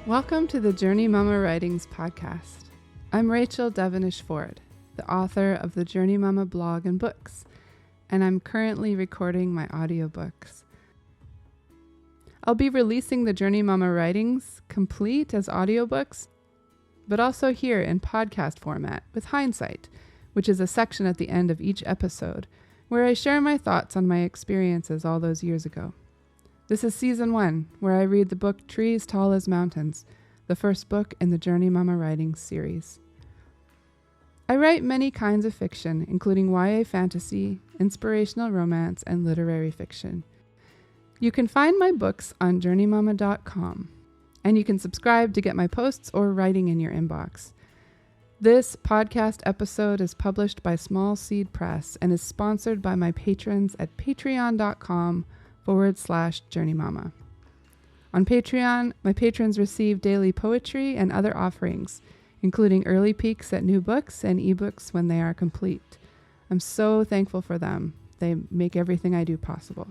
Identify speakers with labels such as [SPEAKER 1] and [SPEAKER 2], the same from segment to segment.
[SPEAKER 1] Welcome to the Journey Mama Writings podcast. I'm Rachel Devonish Ford, the author of the Journey Mama blog and books, and I'm currently recording my audiobooks. I'll be releasing the Journey Mama Writings complete as audiobooks, but also here in podcast format with Hindsight, which is a section at the end of each episode where I share my thoughts on my experiences all those years ago. This is season 1, where I read the book Trees Tall as Mountains, the first book in the Journey Mama Writings series. I write many kinds of fiction, including YA fantasy, inspirational romance, and literary fiction. You can find my books on JourneyMama.com, and you can subscribe to get my posts or writing in your inbox. This podcast episode is published by Small Seed Press and is sponsored by my patrons at patreon.com/JourneyMama. On Patreon, my patrons receive daily poetry and other offerings, including early peeks at new books and ebooks when they are complete. I'm so thankful for them. They make everything I do possible.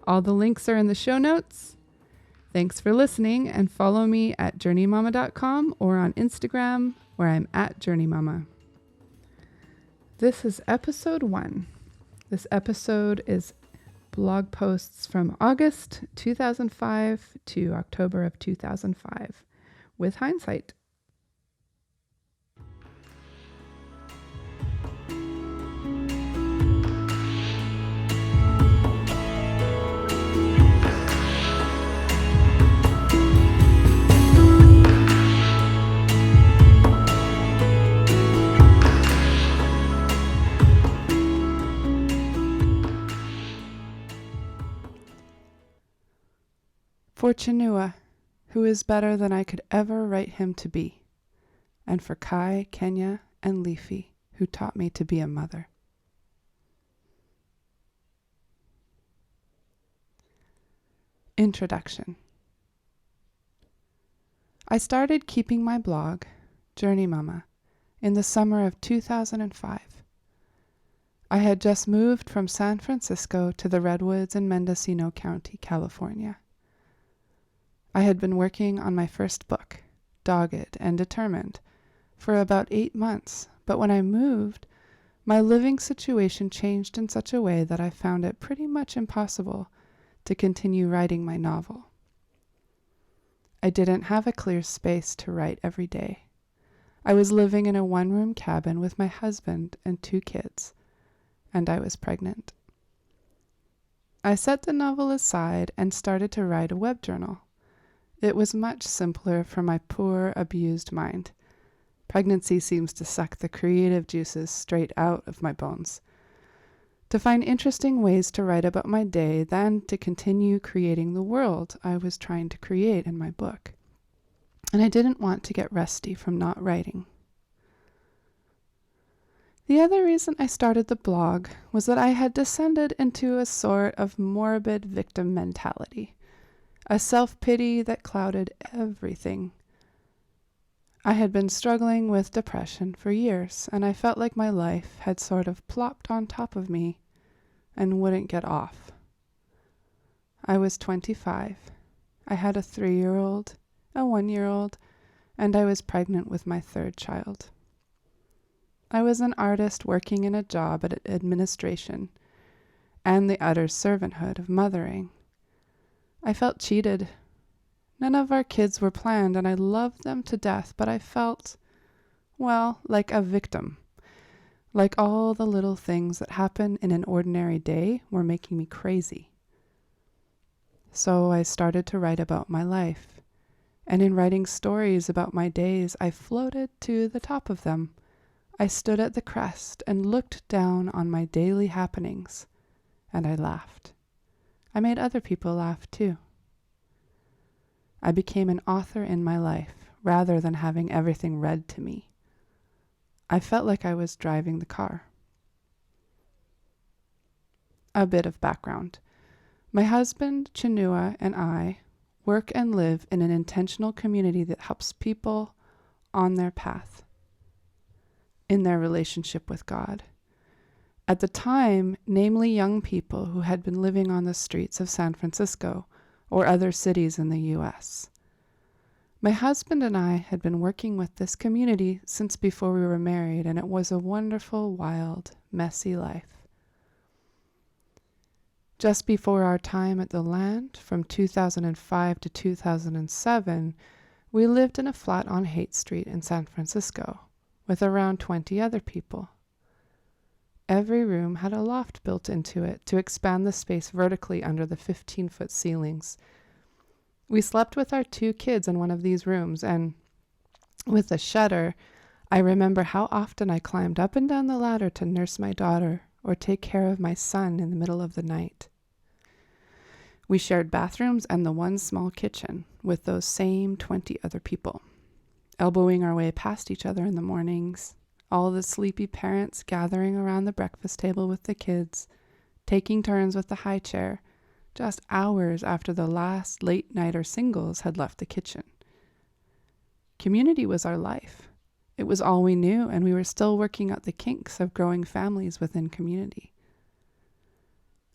[SPEAKER 1] All the links are in the show notes. Thanks for listening, and follow me at JourneyMama.com or on Instagram, where I'm at JourneyMama. This is episode 1. This episode is blog posts from August 2005 to October of 2005 with Hindsight. For Chinua, who is better than I could ever write him to be, and for Kai, Kenya, and Leafy, who taught me to be a mother. Introduction. I started keeping my blog, Journey Mama, in the summer of 2005. I had just moved from San Francisco to the Redwoods in Mendocino County, California. I had been working on my first book, Dogged and Determined, for about 8 months, but when I moved, my living situation changed in such a way that I found it pretty much impossible to continue writing my novel. I didn't have a clear space to write every day. I was living in a one-room cabin with my husband and 2 kids, and I was pregnant. I set the novel aside and started to write a web journal. It was much simpler for my poor, abused mind. Pregnancy seems to suck the creative juices straight out of my bones. To find interesting ways to write about my day than to continue creating the world I was trying to create in my book. And I didn't want to get rusty from not writing. The other reason I started the blog was that I had descended into a sort of morbid victim mentality. A self-pity that clouded everything. I had been struggling with depression for years, and I felt like my life had sort of plopped on top of me and wouldn't get off. I was 25. I had a 3-year-old, a 1-year-old, and I was pregnant with my 3rd child. I was an artist working in a job at administration and the utter servanthood of mothering. I felt cheated. None of our kids were planned, and I loved them to death, but I felt, well, like a victim. Like all the little things that happen in an ordinary day were making me crazy. So I started to write about my life, and in writing stories about my days, I floated to the top of them. I stood at the crest and looked down on my daily happenings, and I laughed. I made other people laugh too. I became an author in my life rather than having everything read to me. I felt like I was driving the car. A bit of background. My husband, Chinua, and I work and live in an intentional community that helps people on their path, in their relationship with God. At the time, namely young people who had been living on the streets of San Francisco or other cities in the U.S. My husband and I had been working with this community since before we were married, and it was a wonderful, wild, messy life. Just before our time at the land, from 2005 to 2007, we lived in a flat on Haight Street in San Francisco with around 20 other people. Every room had a loft built into it to expand the space vertically under the 15-foot ceilings. We slept with our 2 kids in one of these rooms, and with a shudder, I remember how often I climbed up and down the ladder to nurse my daughter or take care of my son in the middle of the night. We shared bathrooms and the one small kitchen with those same 20 other people, elbowing our way past each other in the mornings, all the sleepy parents gathering around the breakfast table with the kids, taking turns with the high chair, just hours after the last late-nighter singles had left the kitchen. Community was our life. It was all we knew, and we were still working out the kinks of growing families within community.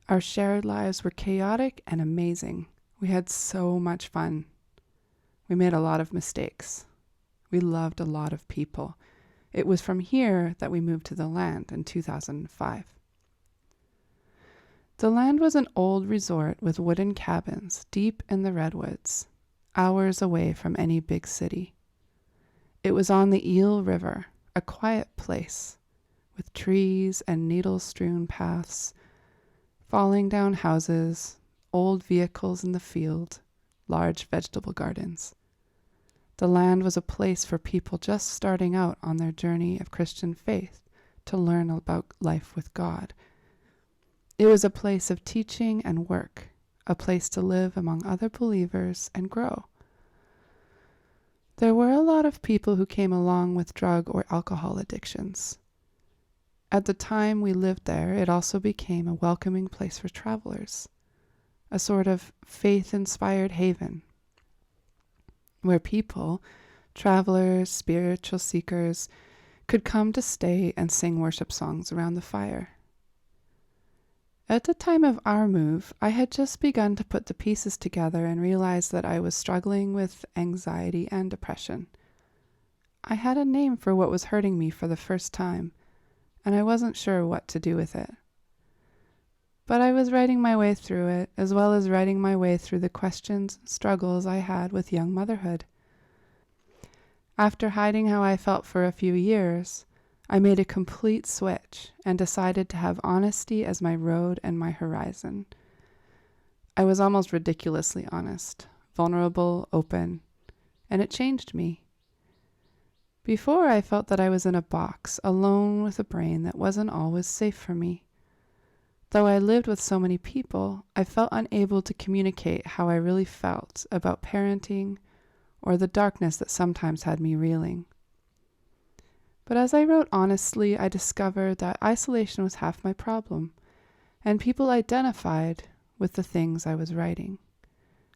[SPEAKER 1] Our shared lives were chaotic and amazing. We had so much fun. We made a lot of mistakes. We loved a lot of people. It was from here that we moved to the land in 2005. The land was an old resort with wooden cabins deep in the redwoods, hours away from any big city. It was on the Eel River, a quiet place, with trees and needle-strewn paths, falling down houses, old vehicles in the field, large vegetable gardens. The land was a place for people just starting out on their journey of Christian faith to learn about life with God. It was a place of teaching and work, a place to live among other believers and grow. There were a lot of people who came along with drug or alcohol addictions. At the time we lived there, it also became a welcoming place for travelers, a sort of faith-inspired haven, where people, travelers, spiritual seekers, could come to stay and sing worship songs around the fire. At the time of our move, I had just begun to put the pieces together and realized that I was struggling with anxiety and depression. I had a name for what was hurting me for the first time, and I wasn't sure what to do with it. But I was writing my way through it, as well as writing my way through the questions and struggles I had with young motherhood. After hiding how I felt for a few years, I made a complete switch and decided to have honesty as my road and my horizon. I was almost ridiculously honest, vulnerable, open, and it changed me. Before, I felt that I was in a box, alone with a brain that wasn't always safe for me. Though I lived with so many people, I felt unable to communicate how I really felt about parenting or the darkness that sometimes had me reeling. But as I wrote honestly, I discovered that isolation was half my problem, and people identified with the things I was writing,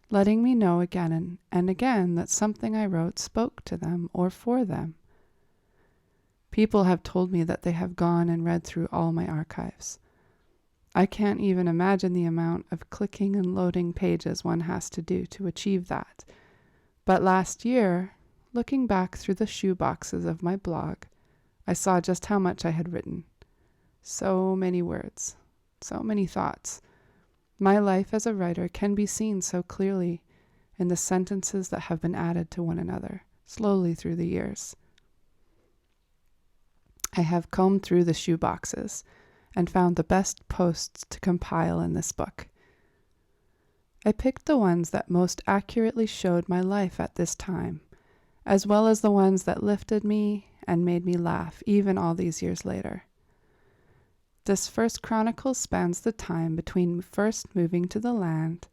[SPEAKER 1] letting me know again and again that something I wrote spoke to them or for them. People have told me that they have gone and read through all my archives. I can't even imagine the amount of clicking and loading pages one has to do to achieve that. But last year, looking back through the shoe boxes of my blog, I saw just how much I had written. So many words, so many thoughts. My life as a writer can be seen so clearly in the sentences that have been added to one another, slowly through the years. I have combed through the shoe boxes and found the best posts to compile in this book. I picked the ones that most accurately showed my life at this time, as well as the ones that lifted me and made me laugh even all these years later. This first chronicle spans the time between first moving to the land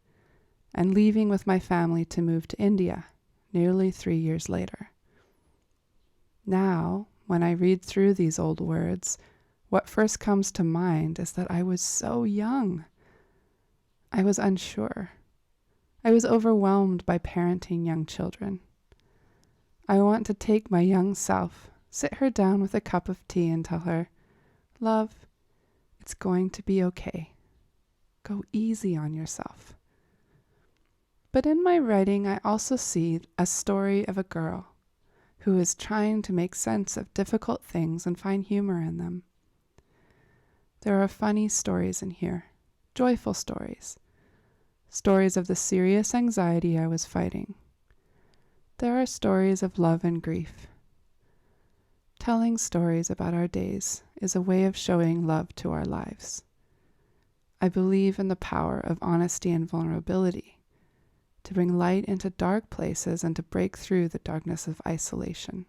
[SPEAKER 1] and leaving with my family to move to India, nearly 3 years later. Now, when I read through these old words, what first comes to mind is that I was so young. I was unsure. I was overwhelmed by parenting young children. I want to take my young self, sit her down with a cup of tea and tell her, "Love, it's going to be okay. Go easy on yourself." But in my writing, I also see a story of a girl who is trying to make sense of difficult things and find humor in them. There are funny stories in here, joyful stories, stories of the serious anxiety I was fighting. There are stories of love and grief. Telling stories about our days is a way of showing love to our lives. I believe in the power of honesty and vulnerability to bring light into dark places and to break through the darkness of isolation.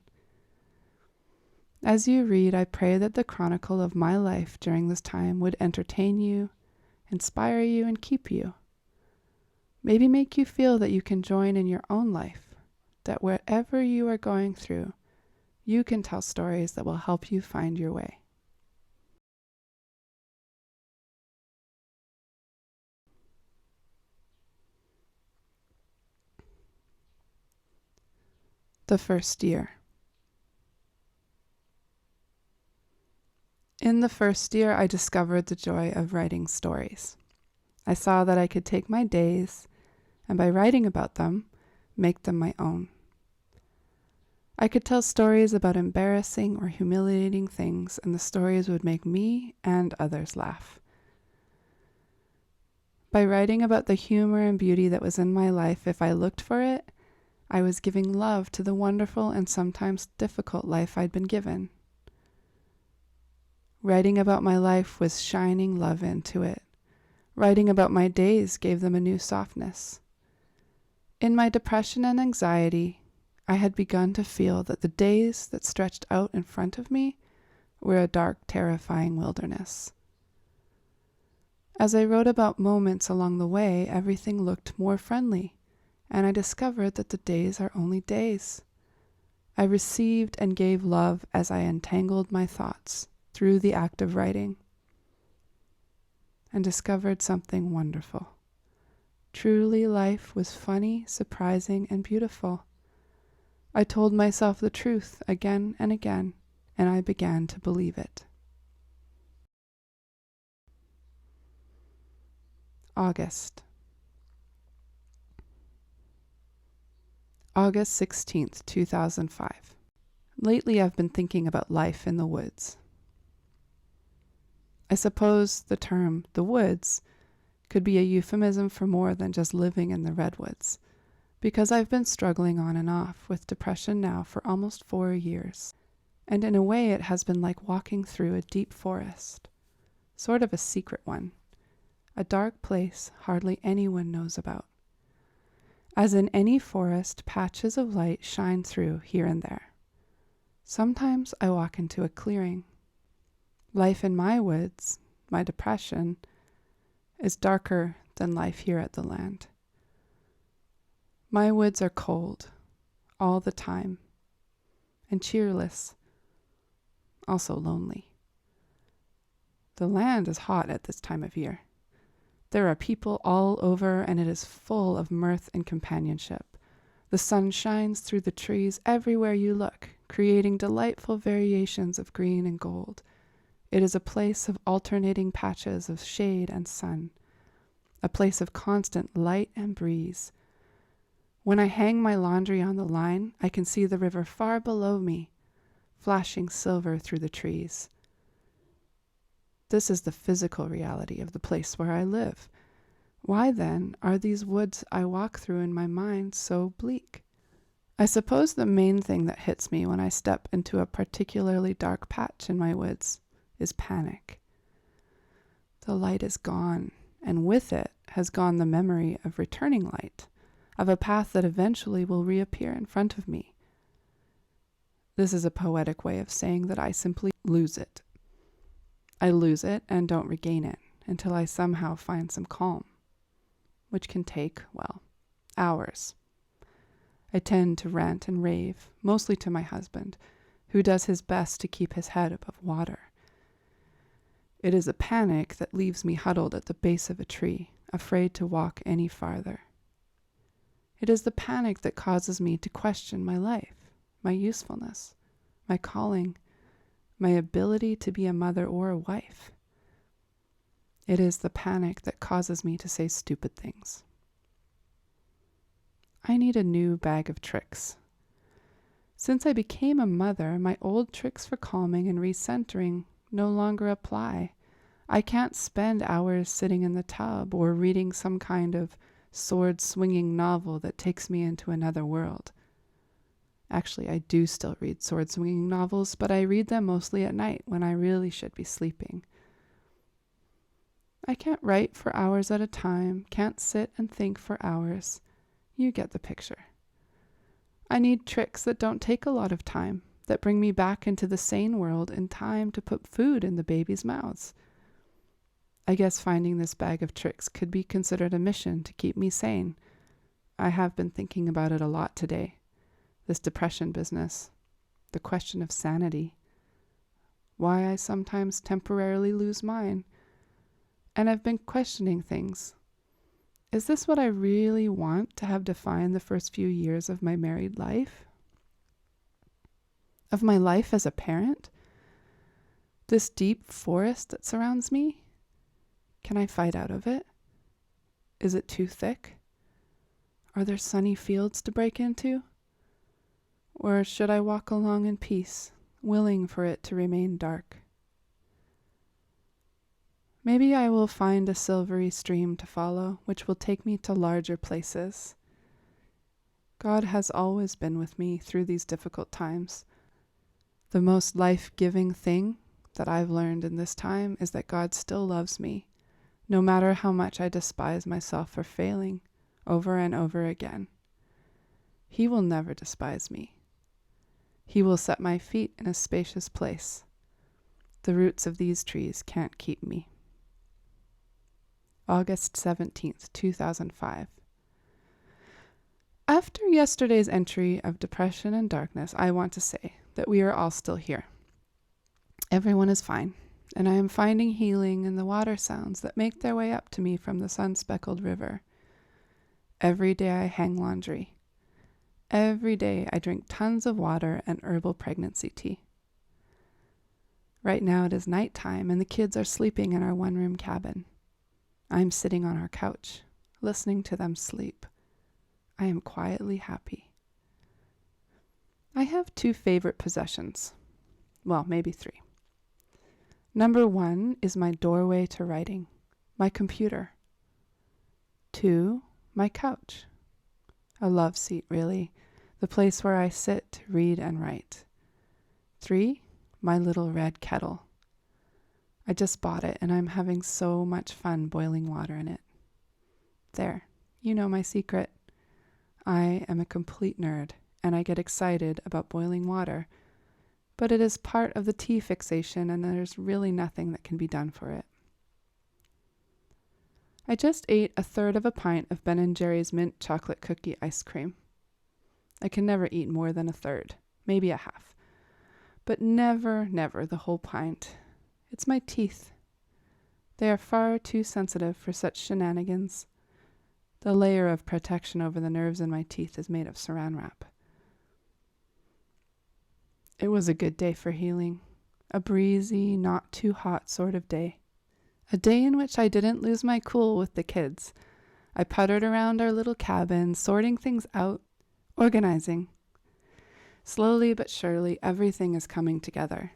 [SPEAKER 1] As you read, I pray that the chronicle of my life during this time would entertain you, inspire you, and keep you. Maybe make you feel that you can join in your own life, that wherever you are going through, you can tell stories that will help you find your way. The first year. In the first year, I discovered the joy of writing stories. I saw that I could take my days, and by writing about them, make them my own. I could tell stories about embarrassing or humiliating things, and the stories would make me and others laugh. By writing about the humor and beauty that was in my life, if I looked for it, I was giving love to the wonderful and sometimes difficult life I'd been given. Writing about my life was shining love into it. Writing about my days gave them a new softness. In my depression and anxiety, I had begun to feel that the days that stretched out in front of me were a dark, terrifying wilderness. As I wrote about moments along the way, everything looked more friendly, and I discovered that the days are only days. I received and gave love as I untangled my thoughts through the act of writing, and discovered something wonderful. Truly, life was funny, surprising, and beautiful. I told myself the truth again and again, and I began to believe it. August 16th, 2005. Lately I've been thinking about life in the woods. I suppose the term the woods could be a euphemism for more than just living in the redwoods, because I've been struggling on and off with depression now for almost 4 years. And in a way it has been like walking through a deep forest, sort of a secret one, a dark place hardly anyone knows about. As in any forest, patches of light shine through here and there. Sometimes I walk into a clearing. Life in my woods, my depression, is darker than life here at the land. My woods are cold all the time and cheerless, also lonely. The land is hot at this time of year. There are people all over, and it is full of mirth and companionship. The sun shines through the trees everywhere you look, creating delightful variations of green and gold. It is a place of alternating patches of shade and sun, a place of constant light and breeze. When I hang my laundry on the line, I can see the river far below me, flashing silver through the trees. This is the physical reality of the place where I live. Why then are these woods I walk through in my mind so bleak? I suppose the main thing that hits me when I step into a particularly dark patch in my woods is panic. The light is gone, and with it has gone the memory of returning light, of a path that eventually will reappear in front of me. This is a poetic way of saying that I simply lose it. I lose it and don't regain it until I somehow find some calm, which can take, well, hours. I tend to rant and rave, mostly to my husband, who does his best to keep his head above water. It is a panic that leaves me huddled at the base of a tree, afraid to walk any farther. It is the panic that causes me to question my life, my usefulness, my calling, my ability to be a mother or a wife. It is the panic that causes me to say stupid things. I need a new bag of tricks. Since I became a mother, my old tricks for calming and recentering no longer apply. I can't spend hours sitting in the tub or reading some kind of sword-swinging novel that takes me into another world. Actually, I do still read sword-swinging novels, but I read them mostly at night when I really should be sleeping. I can't write for hours at a time, can't sit and think for hours. You get the picture. I need tricks that don't take a lot of time, that bring me back into the sane world in time to put food in the baby's mouths. I guess finding this bag of tricks could be considered a mission to keep me sane. I have been thinking about it a lot today. This depression business, the question of sanity, why I sometimes temporarily lose mine. And I've been questioning things. Is this what I really want to have defined the first few years of my married life? Of my life as a parent? This deep forest that surrounds me? Can I fight out of it? Is it too thick? Are there sunny fields to break into? Or should I walk along in peace, willing for it to remain dark? Maybe I will find a silvery stream to follow, which will take me to larger places. God has always been with me through these difficult times. The most life-giving thing that I've learned in this time is that God still loves me, no matter how much I despise myself for failing over and over again. He will never despise me. He will set my feet in a spacious place. The roots of these trees can't keep me. August 17th, 2005. After yesterday's entry of depression and darkness, I want to say that we are all still here. Everyone is fine, and I am finding healing in the water sounds that make their way up to me from the sun-speckled river. Every day I hang laundry. Every day I drink tons of water and herbal pregnancy tea. Right now it is nighttime, and the kids are sleeping in our one-room cabin. I'm sitting on our couch, listening to them sleep. I am quietly happy. I have 2 favorite possessions. Well, maybe 3. Number 1 is my doorway to writing, my computer. 2, my couch. A love seat, really, the place where I sit to read and write. 3, my little red kettle. I just bought it, and I'm having so much fun boiling water in it. There, you know my secret. I am a complete nerd, and I get excited about boiling water, but it is part of the tea fixation, and there's really nothing that can be done for it. I just ate 1/3 of a pint of Ben & Jerry's mint chocolate cookie ice cream. I can never eat more than 1/3, maybe a half, but never the whole pint. It's my teeth. They are far too sensitive for such shenanigans. The layer of protection over the nerves in my teeth is made of saran wrap. It was a good day for healing. A breezy, not too hot sort of day. A day in which I didn't lose my cool with the kids. I puttered around our little cabin, sorting things out, organizing. Slowly but surely, everything is coming together.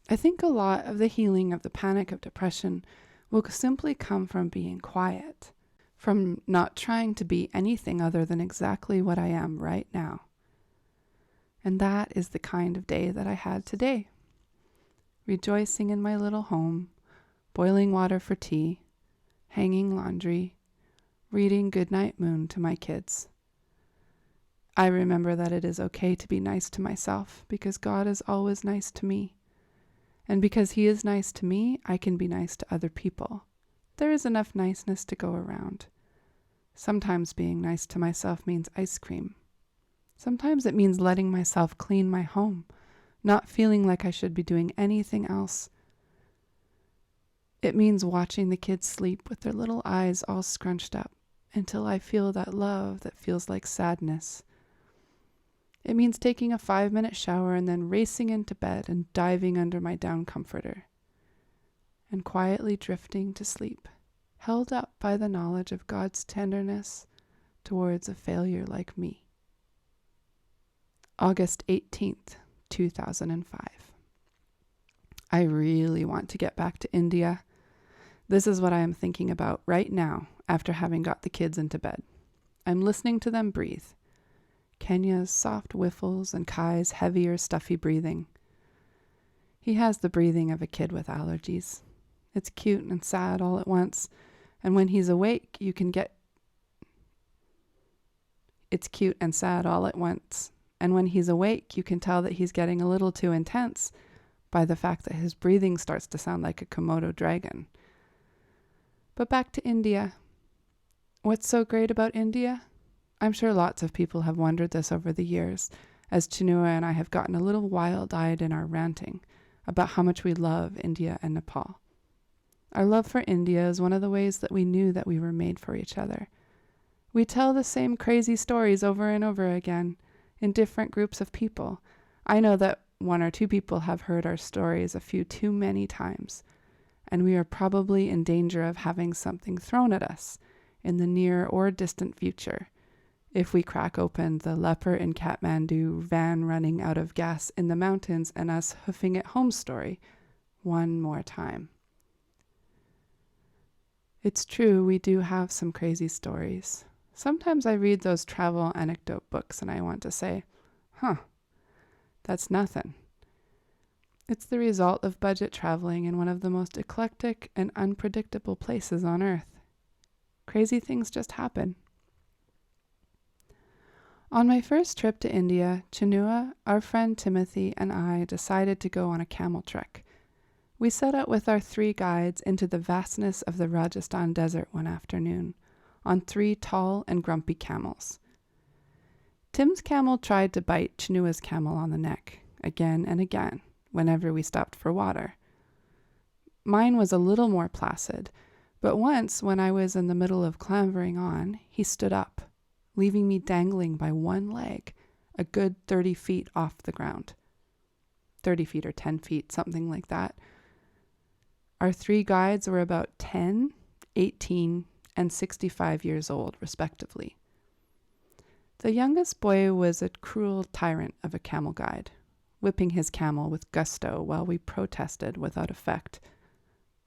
[SPEAKER 1] I think a lot of the healing of the panic of depression will simply come from being quiet, from not trying to be anything other than exactly what I am right now. And that is the kind of day that I had today. Rejoicing in my little home, boiling water for tea, hanging laundry, reading Goodnight Moon to my kids. I remember that it is okay to be nice to myself because God is always nice to me. And because He is nice to me, I can be nice to other people. There is enough niceness to go around. Sometimes being nice to myself means ice cream. Sometimes it means letting myself clean my home, not feeling like I should be doing anything else. It means watching the kids sleep with their little eyes all scrunched up until I feel that love that feels like sadness. It means taking a 5-minute shower and then racing into bed and diving under my down comforter and quietly drifting to sleep, held up by the knowledge of God's tenderness, towards a failure like me. August 18th, 2005. I really want to get back to India. This is what I am thinking about right now after having got the kids into bed. I'm listening to them breathe. Kenya's soft whiffles and Kai's heavier, stuffy breathing. He has the breathing of a kid with allergies. It's cute and sad all at once, and when he's awake, you can get... It's cute and sad all at once, and when he's awake, you can tell that he's getting a little too intense by the fact that his breathing starts to sound like a Komodo dragon. But back to India. What's so great about India? I'm sure lots of people have wondered this over the years, as Chinua and I have gotten a little wild-eyed in our ranting about how much we love India and Nepal. Our love for India is one of the ways that we knew that we were made for each other. We tell the same crazy stories over and over again in different groups of people. I know that one or two people have heard our stories a few too many times, and we are probably in danger of having something thrown at us in the near or distant future if we crack open the leper in Kathmandu van running out of gas in the mountains and us hoofing it home story one more time. It's true, we do have some crazy stories. Sometimes I read those travel anecdote books and I want to say, that's nothing. It's the result of budget traveling in one of the most eclectic and unpredictable places on Earth. Crazy things just happen. On my first trip to India, Chinua, our friend Timothy, and I decided to go on a camel trek. We set out with our 3 guides into the vastness of the Rajasthan desert one afternoon, on 3 tall and grumpy camels. Tim's camel tried to bite Chinua's camel on the neck, again and again, whenever we stopped for water. Mine was a little more placid, but once, when I was in the middle of clambering on, he stood up, leaving me dangling by one leg, a good 30 feet off the ground. 30 feet or 10 feet, something like that. Our 3 guides were about 10, 18, and 65 years old, respectively. The youngest boy was a cruel tyrant of a camel guide, whipping his camel with gusto while we protested without effect.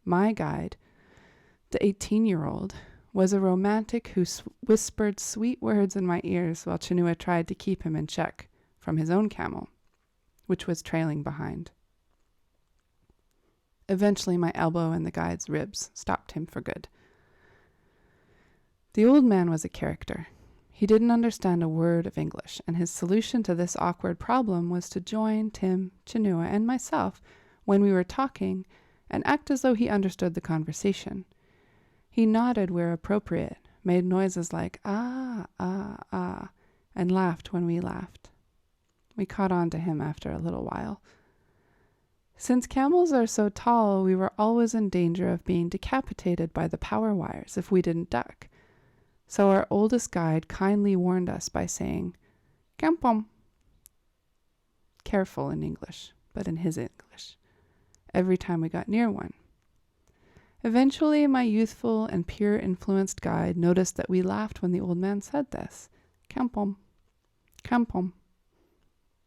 [SPEAKER 1] My guide, the 18-year-old, was a romantic who whispered sweet words in my ears while Chinua tried to keep him in check from his own camel, which was trailing behind. Eventually, my elbow in the guide's ribs stopped him for good. The old man was a character. He didn't understand a word of English, and his solution to this awkward problem was to join Tim, Chinua, and myself when we were talking and act as though he understood the conversation. He nodded where appropriate, made noises like ah, ah, ah, and laughed when we laughed. We caught on to him after a little while. Since camels are so tall, we were always in danger of being decapitated by the power wires if we didn't duck. So our oldest guide kindly warned us by saying, "Kampom." Careful in English, but in his English, every time we got near one. Eventually, my youthful and peer-influenced guide noticed that we laughed when the old man said this. "Kampom, kampom,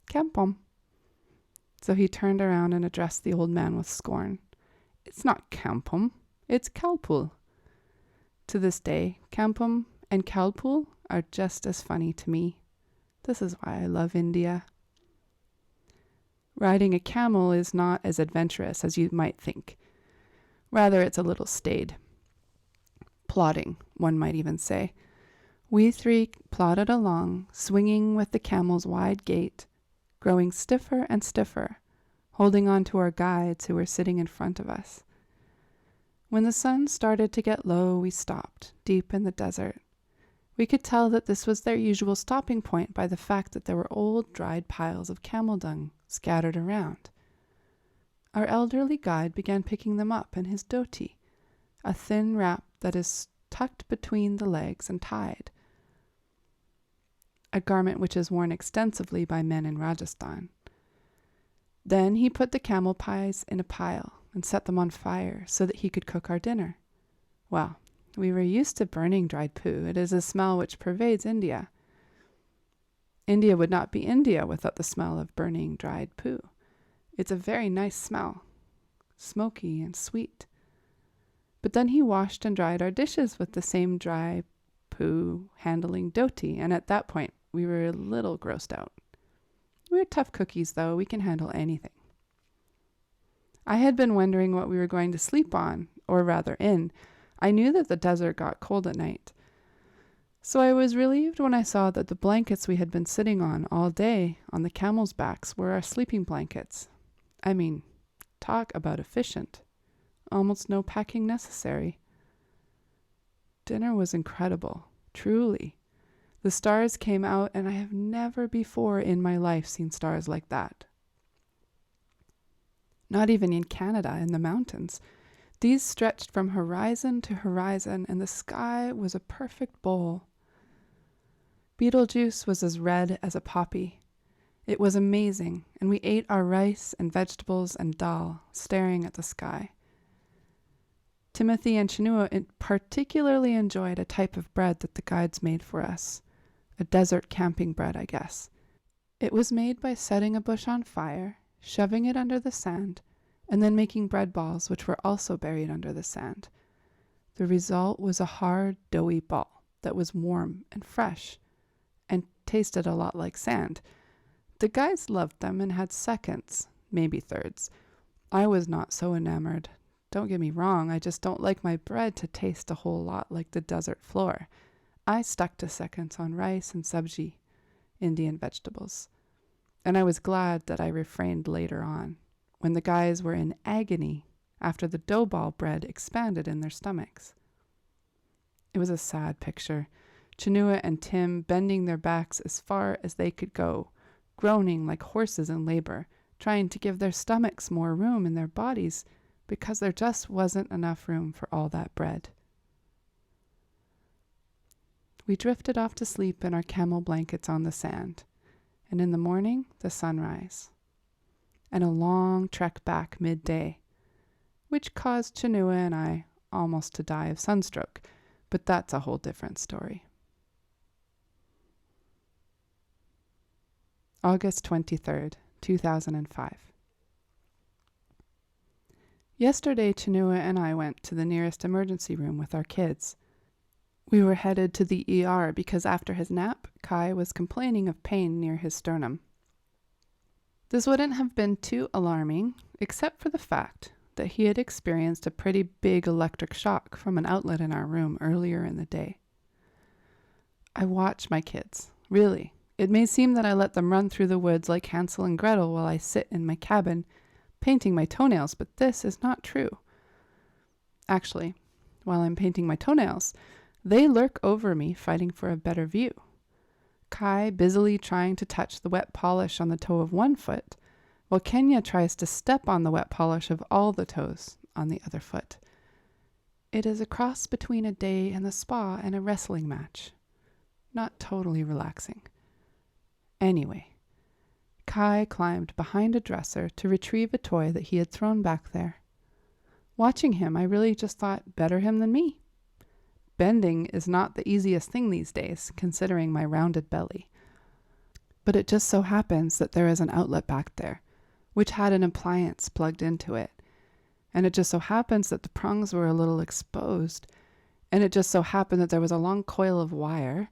[SPEAKER 1] kampom." So he turned around and addressed the old man with scorn. "It's not kampom, it's kalpul." To this day, kampom and kalpul are just as funny to me. This is why I love India. Riding a camel is not as adventurous as you might think. Rather, it's a little staid. Plodding, one might even say. We 3 plodded along, swinging with the camel's wide gait, growing stiffer and stiffer, holding on to our guides who were sitting in front of us. When the sun started to get low, we stopped, deep in the desert. We could tell that this was their usual stopping point by the fact that there were old, dried piles of camel dung scattered around. Our elderly guide began picking them up in his dhoti, a thin wrap that is tucked between the legs and tied, a garment which is worn extensively by men in Rajasthan. Then he put the camel pies in a pile and set them on fire so that he could cook our dinner. Well, We were used to burning dried poo. It is a smell which pervades India. India would not be India without the smell of burning dried poo. It's a very nice smell, smoky and sweet. But then he washed and dried our dishes with the same dry poo handling dhoti, and at that point we were a little grossed out. We're tough cookies, though. We can handle anything. I had been wondering what we were going to sleep on, or rather in. I knew that the desert got cold at night. So I was relieved when I saw that the blankets we had been sitting on all day on the camels' backs were our sleeping blankets. I mean, talk about efficient. Almost no packing necessary. Dinner was incredible, truly. The stars came out, and I have never before in my life seen stars like that. Not even in Canada, in the mountains. These stretched from horizon to horizon, and the sky was a perfect bowl. Betelgeuse was as red as a poppy. It was amazing, and we ate our rice and vegetables and dal, staring at the sky. Timothy and Chinua particularly enjoyed a type of bread that the guides made for us. A desert camping bread, I guess. It was made by setting a bush on fire, shoving it under the sand, and then making bread balls which were also buried under the sand. The result was a hard, doughy ball that was warm and fresh and tasted a lot like sand. The guys loved them and had seconds, maybe thirds. I was not so enamored. Don't get me wrong, I just don't like my bread to taste a whole lot like the desert floor. I stuck to seconds on rice and sabji, Indian vegetables. And I was glad that I refrained later on, when the guys were in agony after the dough ball bread expanded in their stomachs. It was a sad picture. Chinua and Tim bending their backs as far as they could go, groaning like horses in labor, trying to give their stomachs more room in their bodies because there just wasn't enough room for all that bread. We drifted off to sleep in our camel blankets on the sand, and in the morning, the sunrise, and a long trek back midday, which caused Chinua and I almost to die of sunstroke, but that's a whole different story. August 23rd, 2005. Yesterday, Chinua and I went to the nearest emergency room with our kids. We were headed to the ER because after his nap, Kai was complaining of pain near his sternum. This wouldn't have been too alarming, except for the fact that he had experienced a pretty big electric shock from an outlet in our room earlier in the day. I watch my kids, really. It may seem that I let them run through the woods like Hansel and Gretel while I sit in my cabin, painting my toenails, but this is not true. Actually, while I'm painting my toenails, they lurk over me, fighting for a better view. Kai busily trying to touch the wet polish on the toe of one foot, while Kenya tries to step on the wet polish of all the toes on the other foot. It is a cross between a day in the spa and a wrestling match. Not totally relaxing. Anyway, Kai climbed behind a dresser to retrieve a toy that he had thrown back there. Watching him, I really just thought, better him than me. Bending is not the easiest thing these days, considering my rounded belly. But it just so happens that there is an outlet back there, which had an appliance plugged into it. And it just so happens that the prongs were a little exposed, and it just so happened that there was a long coil of wire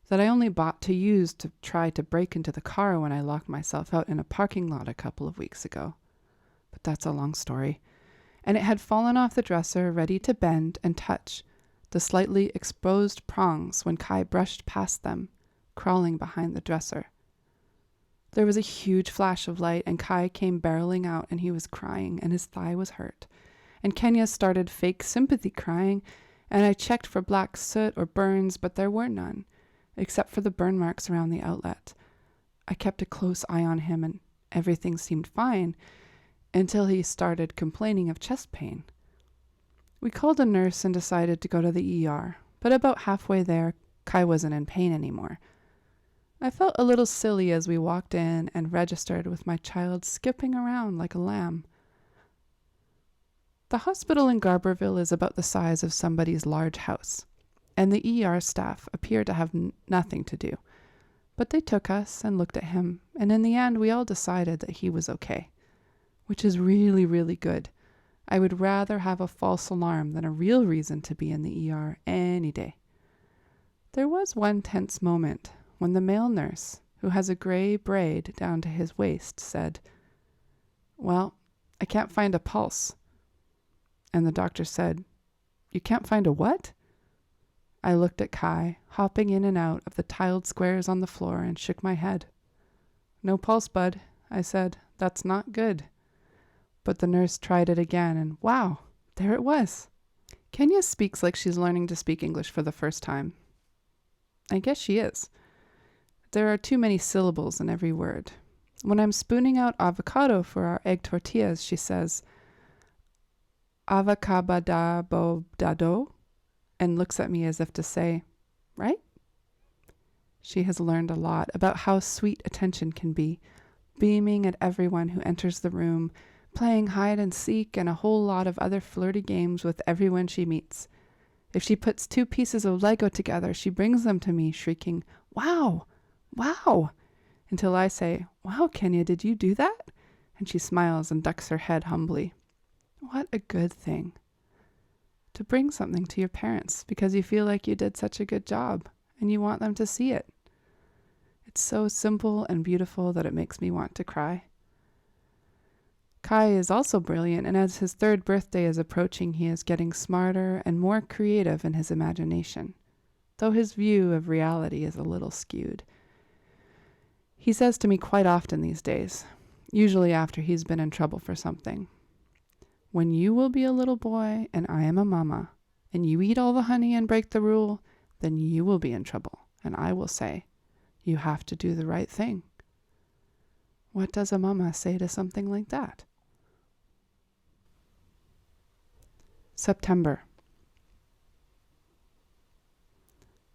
[SPEAKER 1] that I only bought to use to try to break into the car when I locked myself out in a parking lot a couple of weeks ago. But that's a long story. And it had fallen off the dresser, ready to bend and touch the slightly exposed prongs when Kai brushed past them, crawling behind the dresser. There was a huge flash of light, and Kai came barreling out, and he was crying, and his thigh was hurt. And Kenya started fake sympathy crying, and I checked for black soot or burns, but there were none, except for the burn marks around the outlet. I kept a close eye on him, and everything seemed fine, until he started complaining of chest pain. We called a nurse and decided to go to the ER, but about halfway there, Kai wasn't in pain anymore. I felt a little silly as we walked in and registered with my child skipping around like a lamb. The hospital in Garberville is about the size of somebody's large house, and the ER staff appear to have nothing to do. But they took us and looked at him, and in the end we all decided that he was okay, which is really, really good. I would rather have a false alarm than a real reason to be in the ER any day. There was one tense moment when the male nurse, who has a gray braid down to his waist, said, "Well, I can't find a pulse." And the doctor said, "You can't find a what?" I looked at Kai, hopping in and out of the tiled squares on the floor, and shook my head. "No pulse, bud," I said. "That's not good." But the nurse tried it again, and wow, there it was. Kenya speaks like she's learning to speak English for the first time. I guess she is. There are too many syllables in every word. When I'm spooning out avocado for our egg tortillas, she says, "Avocabadabodado," and looks at me as if to say, "Right?" She has learned a lot about how sweet attention can be, beaming at everyone who enters the room, playing hide and seek and a whole lot of other flirty games with everyone she meets. If she puts 2 pieces of Lego together, she brings them to me, shrieking, "Wow! Wow!" until I say, "Wow, Kenya, did you do that?" And she smiles and ducks her head humbly. What a good thing to bring something to your parents because you feel like you did such a good job and you want them to see it. It's so simple and beautiful that it makes me want to cry. Kai is also brilliant, and as his 3rd birthday is approaching, he is getting smarter and more creative in his imagination, though his view of reality is a little skewed. He says to me quite often these days, usually after he's been in trouble for something, "When you will be a little boy and I am a mama, and you eat all the honey and break the rule, then you will be in trouble, and I will say, 'You have to do the right thing.'" What does a mama say to something like that? September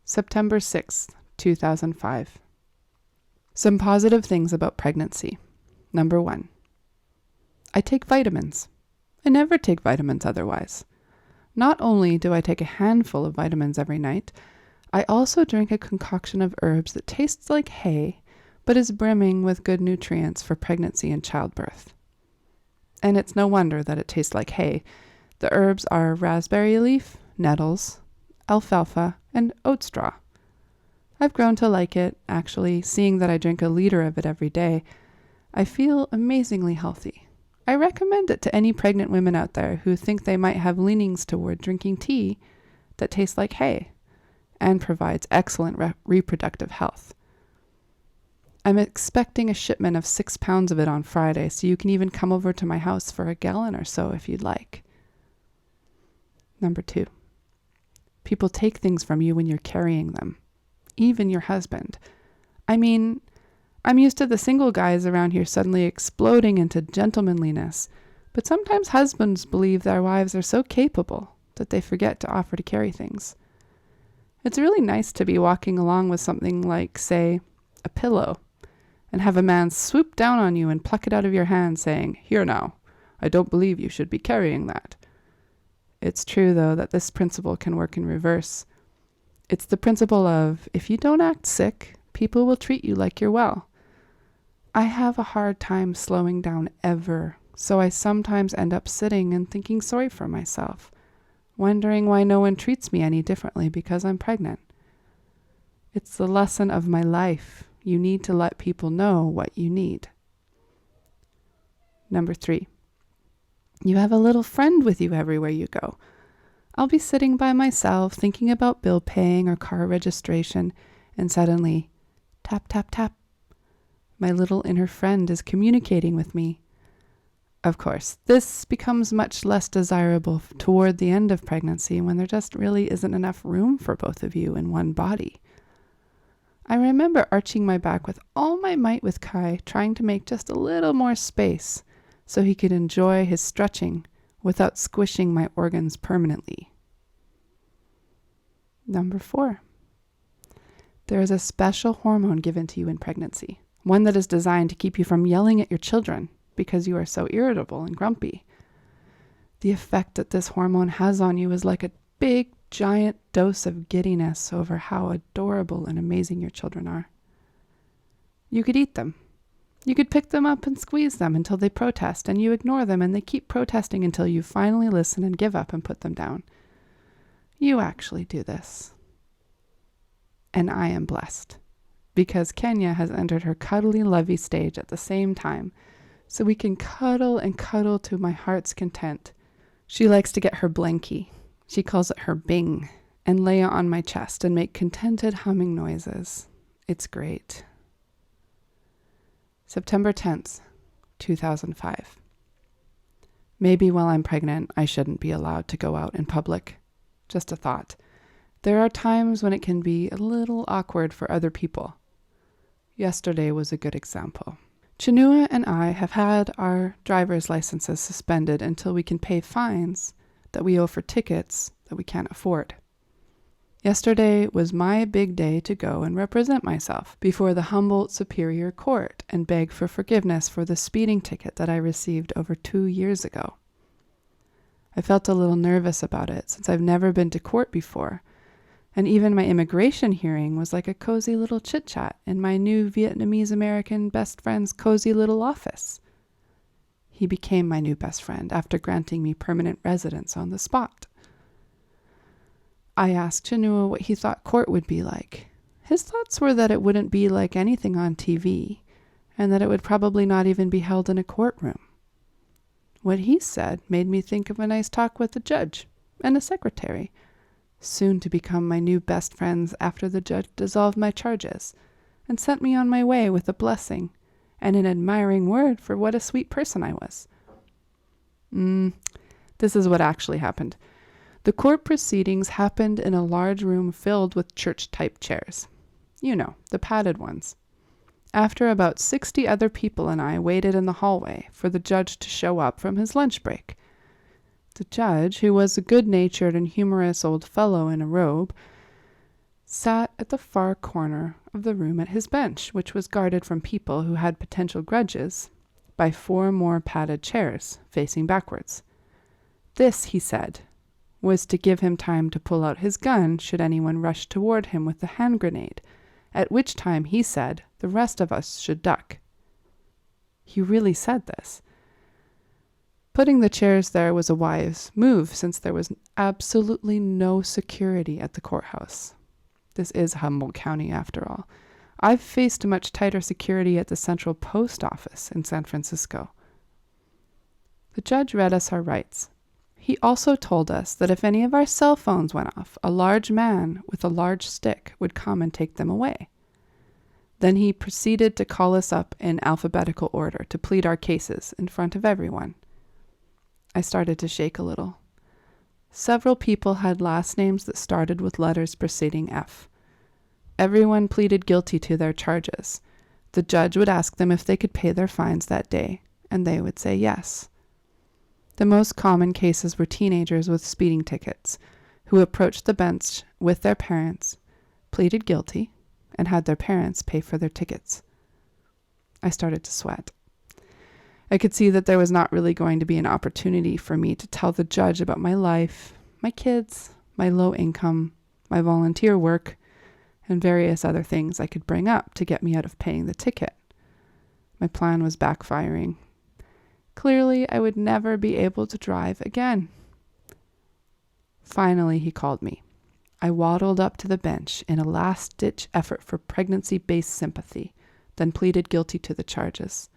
[SPEAKER 1] 6th, 2005. Some positive things about pregnancy. Number 1. I take vitamins. I never take vitamins otherwise. Not only do I take a handful of vitamins every night, I also drink a concoction of herbs that tastes like hay, but is brimming with good nutrients for pregnancy and childbirth. And it's no wonder that it tastes like hay. The herbs are raspberry leaf, nettles, alfalfa, and oat straw. I've grown to like it, actually, seeing that I drink a liter of it every day. I feel amazingly healthy. I recommend it to any pregnant women out there who think they might have leanings toward drinking tea that tastes like hay and provides excellent reproductive health. I'm expecting a shipment of 6 pounds of it on Friday, so you can even come over to my house for a gallon or so if you'd like. Number 2. People take things from you when you're carrying them, even your husband. I mean, I'm used to the single guys around here suddenly exploding into gentlemanliness, but sometimes husbands believe their wives are so capable that they forget to offer to carry things. It's really nice to be walking along with something like, say, a pillow, and have a man swoop down on you and pluck it out of your hand saying, "Here now, I don't believe you should be carrying that." It's true, though, that this principle can work in reverse. It's the principle of, if you don't act sick, people will treat you like you're well. I have a hard time slowing down ever, so I sometimes end up sitting and thinking sorry for myself, wondering why no one treats me any differently because I'm pregnant. It's the lesson of my life. You need to let people know what you need. Number 3. You have a little friend with you everywhere you go. I'll be sitting by myself thinking about bill paying or car registration, and suddenly, tap, tap, tap. My little inner friend is communicating with me. Of course, this becomes much less desirable toward the end of pregnancy when there just really isn't enough room for both of you in one body. I remember arching my back with all my might with Kai, trying to make just a little more space so he could enjoy his stretching without squishing my organs permanently. Number 4. There is a special hormone given to you in pregnancy, one that is designed to keep you from yelling at your children because you are so irritable and grumpy. The effect that this hormone has on you is like a big, giant dose of giddiness over how adorable and amazing your children are. You could eat them. You could pick them up and squeeze them until they protest, and you ignore them and they keep protesting until you finally listen and give up and put them down. You actually do this. And I am blessed, because Kenya has entered her cuddly lovey stage at the same time, so we can cuddle and cuddle to my heart's content. She likes to get her blankie, she calls it her bing, and lay on my chest and make contented humming noises. It's great. September 10th, 2005. Maybe while I'm pregnant, I shouldn't be allowed to go out in public. Just a thought. There are times when it can be a little awkward for other people. Yesterday was a good example. Chinua and I have had our driver's licenses suspended until we can pay fines that we owe for tickets that we can't afford. Yesterday was my big day to go and represent myself before the Humboldt Superior Court and beg for forgiveness for the speeding ticket that I received over 2 years ago. I felt a little nervous about it since I've never been to court before, and even my immigration hearing was like a cozy little chit-chat in my new Vietnamese-American best friend's cozy little office. He became my new best friend after granting me permanent residence on the spot. I asked Chinua what he thought court would be like. His thoughts were that it wouldn't be like anything on TV, and that it would probably not even be held in a courtroom. What he said made me think of a nice talk with a judge and a secretary, soon to become my new best friends after the judge dissolved my charges and sent me on my way with a blessing and an admiring word for what a sweet person I was. This is what actually happened. The court proceedings happened in a large room filled with church-type chairs. You know, the padded ones. After about 60 other people and I waited in the hallway for the judge to show up from his lunch break. The judge, who was a good-natured and humorous old fellow in a robe, sat at the far corner of the room at his bench, which was guarded from people who had potential grudges by 4 more padded chairs facing backwards. This, he said, was to give him time to pull out his gun should anyone rush toward him with a hand grenade, at which time, he said, the rest of us should duck. He really said this. Putting the chairs there was a wise move, since there was absolutely no security at the courthouse. This is Humboldt County, after all. I've faced much tighter security at the Central Post Office in San Francisco. The judge read us our rights. He also told us that if any of our cell phones went off, a large man with a large stick would come and take them away. Then he proceeded to call us up in alphabetical order to plead our cases in front of everyone. I started to shake a little. Several people had last names that started with letters preceding F. Everyone pleaded guilty to their charges. The judge would ask them if they could pay their fines that day, and they would say yes. The most common cases were teenagers with speeding tickets who approached the bench with their parents, pleaded guilty, and had their parents pay for their tickets. I started to sweat. I could see that there was not really going to be an opportunity for me to tell the judge about my life, my kids, my low income, my volunteer work, and various other things I could bring up to get me out of paying the ticket. My plan was backfiring. Clearly, I would never be able to drive again. Finally, he called me. I waddled up to the bench in a last-ditch effort for pregnancy-based sympathy, then pleaded guilty to the charges.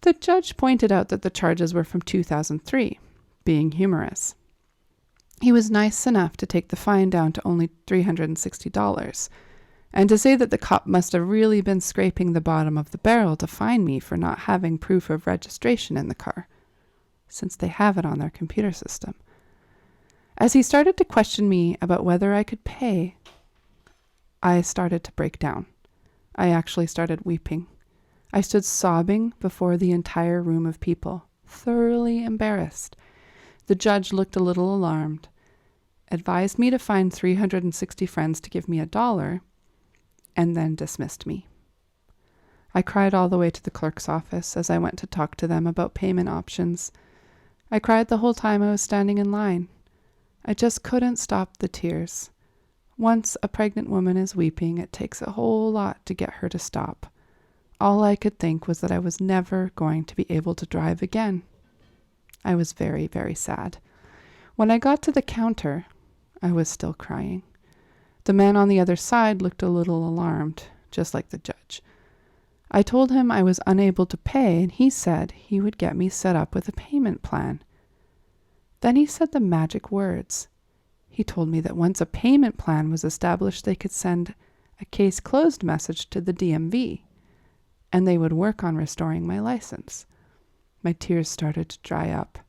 [SPEAKER 1] The judge pointed out that the charges were from 2003, being humorous. He was nice enough to take the fine down to only $360, and to say that the cop must have really been scraping the bottom of the barrel to fine me for not having proof of registration in the car, since they have it on their computer system. As he started to question me about whether I could pay, I started to break down. I actually started weeping. I stood sobbing before the entire room of people, thoroughly embarrassed. The judge looked a little alarmed, advised me to find 360 friends to give me $1, and then dismissed me. I cried all the way to the clerk's office as I went to talk to them about payment options. I cried the whole time I was standing in line. I just couldn't stop the tears. Once a pregnant woman is weeping, it takes a whole lot to get her to stop. All I could think was that I was never going to be able to drive again. I was very, very sad. When I got to the counter, I was still crying. The man on the other side looked a little alarmed, just like the judge. I told him I was unable to pay, and he said he would get me set up with a payment plan. Then he said the magic words. He told me that once a payment plan was established, they could send a case closed message to the DMV, and they would work on restoring my license. My tears started to dry up.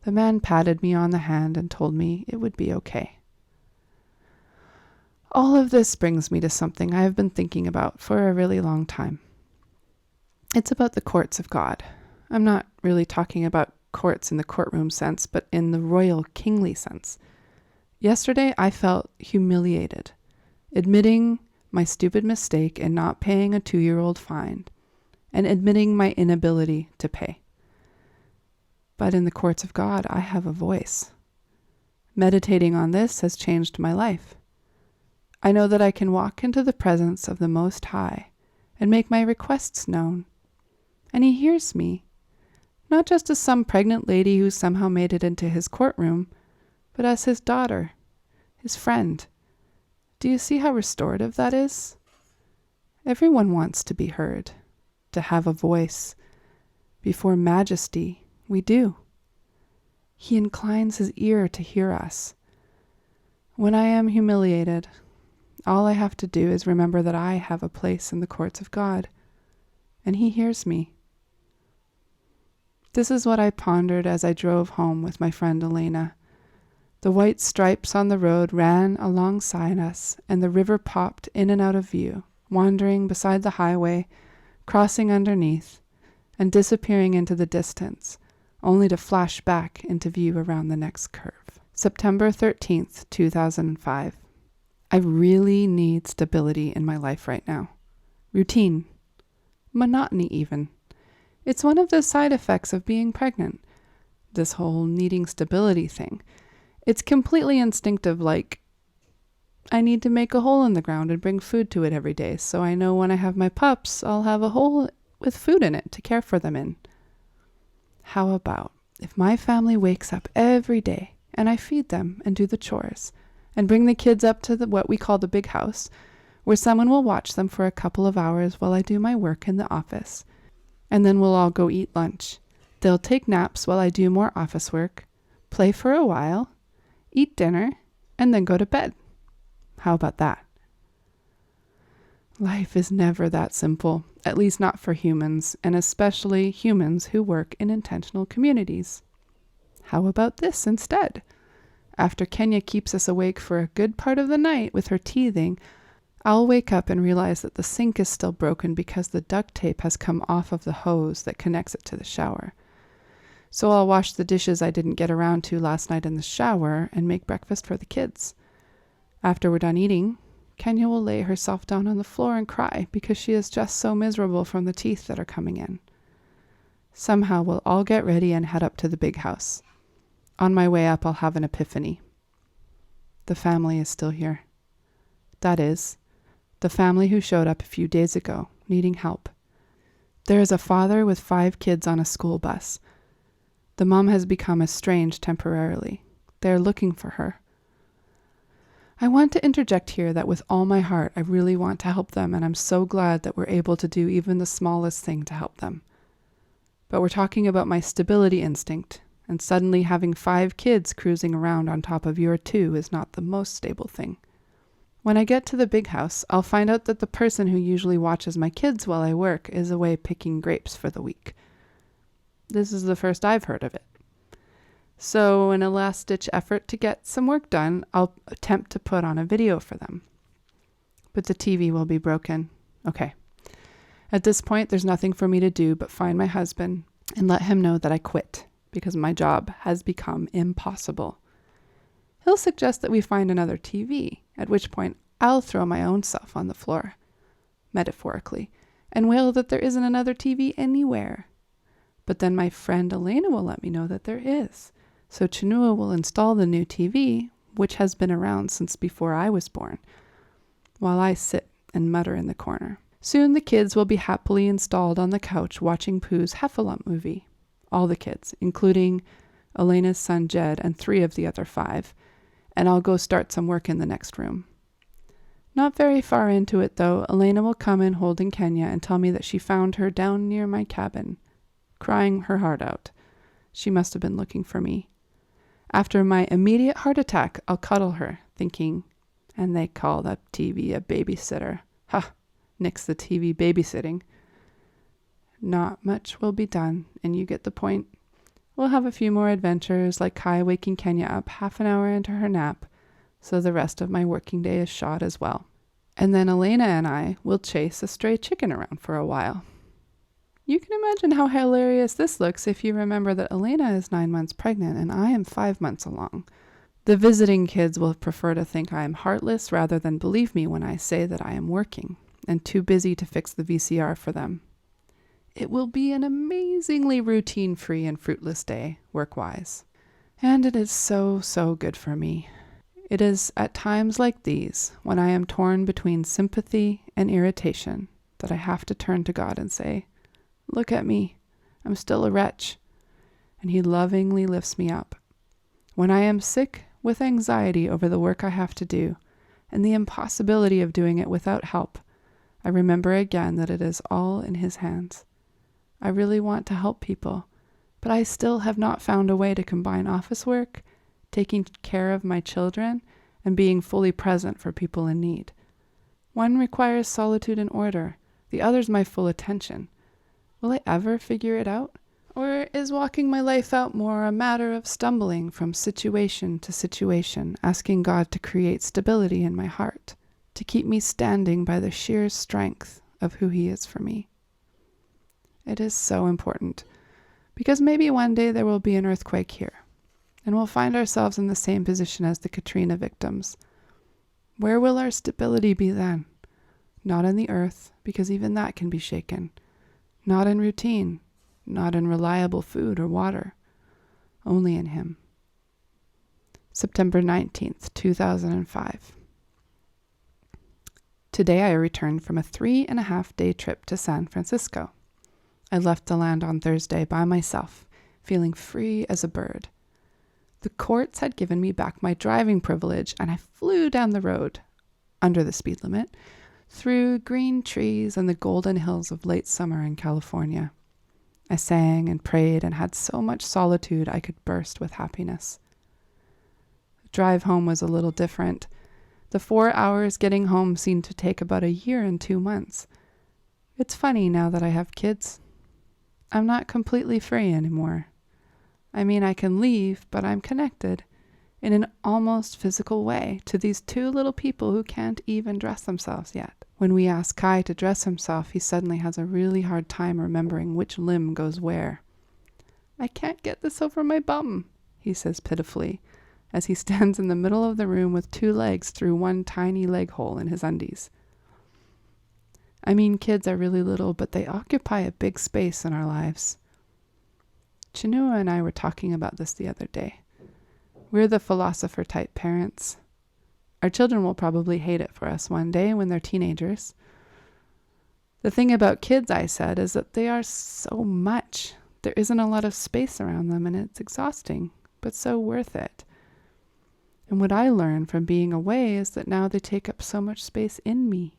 [SPEAKER 1] The man patted me on the hand and told me it would be okay. All of this brings me to something I have been thinking about for a really long time. It's about the courts of God. I'm not really talking about courts in the courtroom sense, but in the royal kingly sense. Yesterday, I felt humiliated, admitting my stupid mistake in not paying a 2-year-old fine, and admitting my inability to pay. But in the courts of God, I have a voice. Meditating on this has changed my life. I know that I can walk into the presence of the Most High and make my requests known. And he hears me, not just as some pregnant lady who somehow made it into his courtroom, but as his daughter, his friend. Do you see how restorative that is? Everyone wants to be heard, to have a voice. Before Majesty, we do. He inclines his ear to hear us. When I am humiliated, all I have to do is remember that I have a place in the courts of God, and he hears me. This is what I pondered as I drove home with my friend Elena. The white stripes on the road ran alongside us, and the river popped in and out of view, wandering beside the highway, crossing underneath, and disappearing into the distance, only to flash back into view around the next curve. September 13th, 2005. I really need stability in my life right now. Routine. Monotony even. It's one of the side effects of being pregnant. This whole needing stability thing. It's completely instinctive, like, I need to make a hole in the ground and bring food to it every day, so I know when I have my pups, I'll have a hole with food in it to care for them in. How about if my family wakes up every day and I feed them and do the chores and bring the kids up to what we call the big house, where someone will watch them for a couple of hours while I do my work in the office, and then we'll all go eat lunch. They'll take naps while I do more office work, play for a while, eat dinner, and then go to bed. How about that? Life is never that simple, at least not for humans, and especially humans who work in intentional communities. How about this instead? After Kenya keeps us awake for a good part of the night with her teething, I'll wake up and realize that the sink is still broken because the duct tape has come off of the hose that connects it to the shower. So I'll wash the dishes I didn't get around to last night in the shower and make breakfast for the kids. After we're done eating, Kenya will lay herself down on the floor and cry because she is just so miserable from the teeth that are coming in. Somehow we'll all get ready and head up to the big house. On my way up, I'll have an epiphany. The family is still here. That is, the family who showed up a few days ago, needing help. There is a father with 5 kids on a school bus. The mom has become estranged temporarily. They are looking for her. I want to interject here that with all my heart, I really want to help them, and I'm so glad that we're able to do even the smallest thing to help them. But we're talking about my stability instinct, and suddenly having 5 kids cruising around on top of your 2 is not the most stable thing. When I get to the big house, I'll find out that the person who usually watches my kids while I work is away picking grapes for the week. This is the first I've heard of it. So in a last-ditch effort to get some work done, I'll attempt to put on a video for them. But the TV will be broken. Okay. At this point, there's nothing for me to do but find my husband and let him know that I quit because my job has become impossible. He'll suggest that we find another TV, at which point I'll throw my own self on the floor, metaphorically, and wail that there isn't another TV anywhere. But then my friend Elena will let me know that there is. So Chinua will install the new TV, which has been around since before I was born, while I sit and mutter in the corner. Soon the kids will be happily installed on the couch watching Pooh's Heffalump movie. All the kids, including Elena's son Jed and 3 of the other 5, and I'll go start some work in the next room. Not very far into it, though, Elena will come in holding Kenya and tell me that she found her down near my cabin, crying her heart out. She must have been looking for me. After my immediate heart attack, I'll cuddle her, thinking, and they call the TV a babysitter. Ha! Nix the TV babysitting. Not much will be done, and you get the point. We'll have a few more adventures, like Kai waking Kenya up half an hour into her nap, so the rest of my working day is shot as well. And then Elena and I will chase a stray chicken around for a while. You can imagine how hilarious this looks if you remember that Elena is 9 months pregnant and I am 5 months along. The visiting kids will prefer to think I am heartless rather than believe me when I say that I am working and too busy to fix the VCR for them. It will be an amazingly routine-free and fruitless day, work-wise. And it is so, so good for me. It is at times like these, when I am torn between sympathy and irritation, that I have to turn to God and say, "Look at me, I'm still a wretch." And He lovingly lifts me up. When I am sick with anxiety over the work I have to do, and the impossibility of doing it without help, I remember again that it is all in His hands. I really want to help people, but I still have not found a way to combine office work, taking care of my children, and being fully present for people in need. One requires solitude and order, the other's my full attention. Will I ever figure it out? Or is walking my life out more a matter of stumbling from situation to situation, asking God to create stability in my heart, to keep me standing by the sheer strength of who He is for me? It is so important, because maybe one day there will be an earthquake here, and we'll find ourselves in the same position as the Katrina victims. Where will our stability be then? Not in the earth, because even that can be shaken. Not in routine, not in reliable food or water. Only in Him. September 19th, 2005. Today I returned from a 3.5-day trip to San Francisco. I left the land on Thursday by myself, feeling free as a bird. The courts had given me back my driving privilege, and I flew down the road, under the speed limit, through green trees and the golden hills of late summer in California. I sang and prayed and had so much solitude I could burst with happiness. The drive home was a little different. The 4 hours getting home seemed to take about 1 year and 2 months. It's funny now that I have kids. I'm not completely free anymore. I mean, I can leave, but I'm connected, in an almost physical way, to these 2 little people who can't even dress themselves yet. When we ask Kai to dress himself, he suddenly has a really hard time remembering which limb goes where. "I can't get this over my bum," he says pitifully, as he stands in the middle of the room with 2 legs through one tiny leg hole in his undies. I mean, kids are really little, but they occupy a big space in our lives. Chinua and I were talking about this the other day. We're the philosopher-type parents. Our children will probably hate it for us one day when they're teenagers. The thing about kids, I said, is that they are so much. There isn't a lot of space around them, and it's exhausting, but so worth it. And what I learned from being away is that now they take up so much space in me.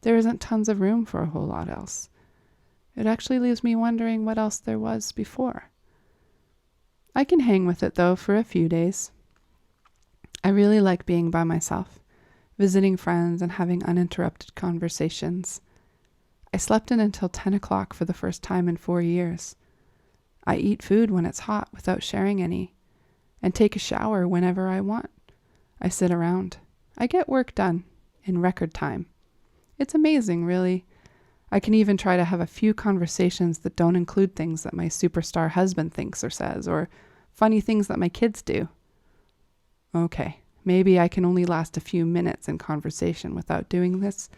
[SPEAKER 1] There isn't tons of room for a whole lot else. It actually leaves me wondering what else there was before. I can hang with it, though, for a few days. I really like being by myself, visiting friends and having uninterrupted conversations. I slept in until 10 o'clock for the first time in 4 years. I eat food when it's hot without sharing any, and take a shower whenever I want. I sit around. I get work done in record time. It's amazing, really. I can even try to have a few conversations that don't include things that my superstar husband thinks or says, or funny things that my kids do. Okay, maybe I can only last a few minutes in conversation without doing this,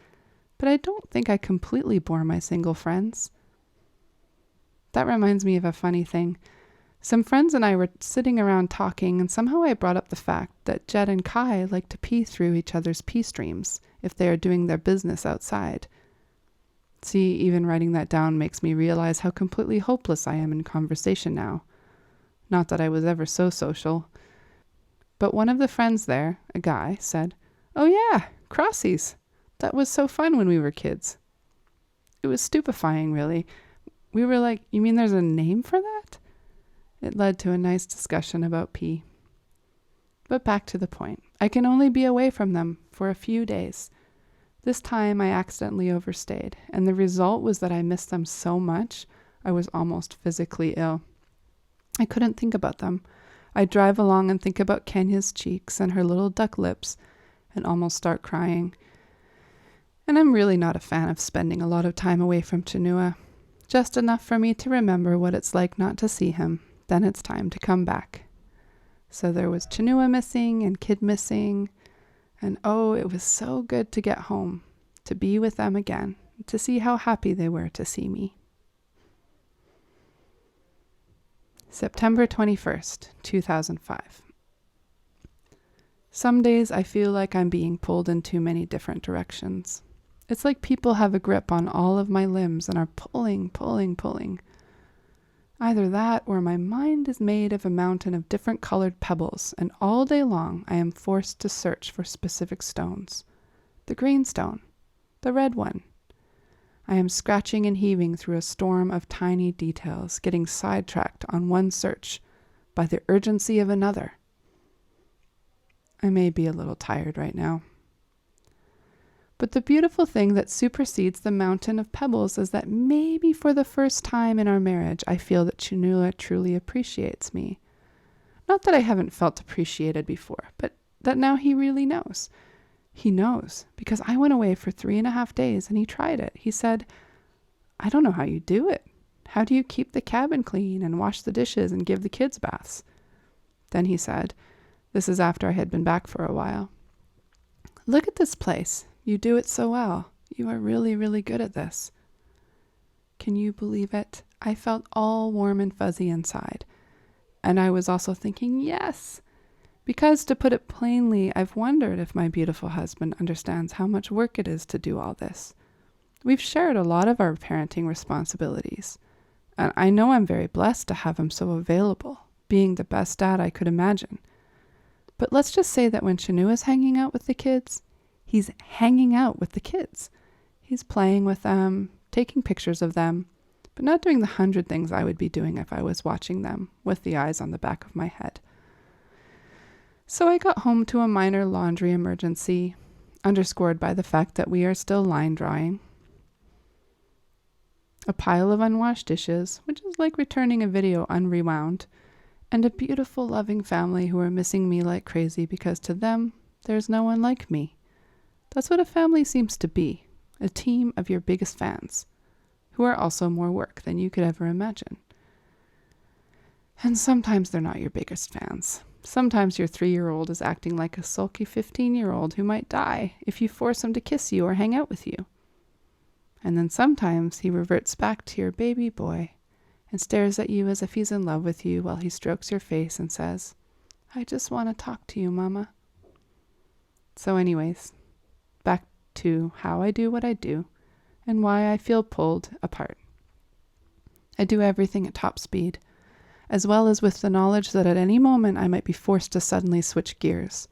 [SPEAKER 1] but I don't think I completely bore my single friends. That reminds me of a funny thing. Some friends and I were sitting around talking, and somehow I brought up the fact that Jed and Kai like to pee through each other's pee streams if they are doing their business outside. See, even writing that down makes me realize how completely hopeless I am in conversation now. Not that I was ever so social. But one of the friends there, a guy, said, "Oh yeah, crossies. That was so fun when we were kids." It was stupefying, really. We were like, "You mean there's a name for that?" It led to a nice discussion about pee. But back to the point. I can only be away from them for a few days. This time I accidentally overstayed, and the result was that I missed them so much I was almost physically ill. I couldn't think about them. I'd drive along and think about Kenya's cheeks and her little duck lips and almost start crying. And I'm really not a fan of spending a lot of time away from Chinua. Just enough for me to remember what it's like not to see him. Then it's time to come back. So there was Chinua missing and Kid missing. And oh, it was so good to get home, to be with them again, to see how happy they were to see me. September 21st, 2005. Some days I feel like I'm being pulled in too many different directions. It's like people have a grip on all of my limbs and are pulling. Either that or my mind is made of a mountain of different colored pebbles, and all day long I am forced to search for specific stones. The green stone, the red one. I am scratching and heaving through a storm of tiny details, getting sidetracked on one search by the urgency of another. I may be a little tired right now. But the beautiful thing that supersedes the mountain of pebbles is that maybe for the first time in our marriage, I feel that Chinua truly appreciates me. Not that I haven't felt appreciated before, but that now he really knows. He knows, because I went away for 3.5 days and he tried it. He said, "I don't know how you do it. How do you keep the cabin clean and wash the dishes and give the kids baths?" Then he said, this is after I had been back for a while, "Look at this place. You do it so well. You are really, really good at this." Can you believe it? I felt all warm and fuzzy inside. And I was also thinking, yes. Because, to put it plainly, I've wondered if my beautiful husband understands how much work it is to do all this. We've shared a lot of our parenting responsibilities. And I know I'm very blessed to have him so available, being the best dad I could imagine. But let's just say that when Chinua's hanging out with the kids, he's hanging out with the kids. He's playing with them, taking pictures of them, but not doing the 100 things I would be doing if I was watching them with the eyes on the back of my head. So I got home to a minor laundry emergency, underscored by the fact that we are still line drawing. A pile of unwashed dishes, which is like returning a video unrewound, and a beautiful, loving family who are missing me like crazy because to them, there's no one like me. That's what a family seems to be, a team of your biggest fans, who are also more work than you could ever imagine. And sometimes they're not your biggest fans. Sometimes your 3-year-old is acting like a sulky 15-year-old who might die if you force him to kiss you or hang out with you. And then sometimes he reverts back to your baby boy and stares at you as if he's in love with you while he strokes your face and says, "I just want to talk to you, Mama." So anyways, back to how I do what I do and why I feel pulled apart. I do everything at top speed, as well as with the knowledge that at any moment I might be forced to suddenly switch gears.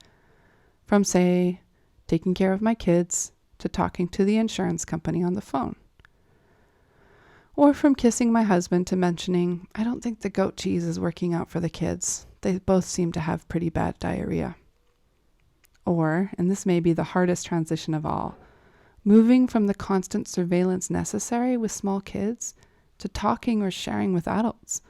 [SPEAKER 1] From, say, taking care of my kids to talking to the insurance company on the phone. Or from kissing my husband to mentioning, "I don't think the goat cheese is working out for the kids. They both seem to have pretty bad diarrhea." Or, and this may be the hardest transition of all, moving from the constant surveillance necessary with small kids to talking or sharing with adults.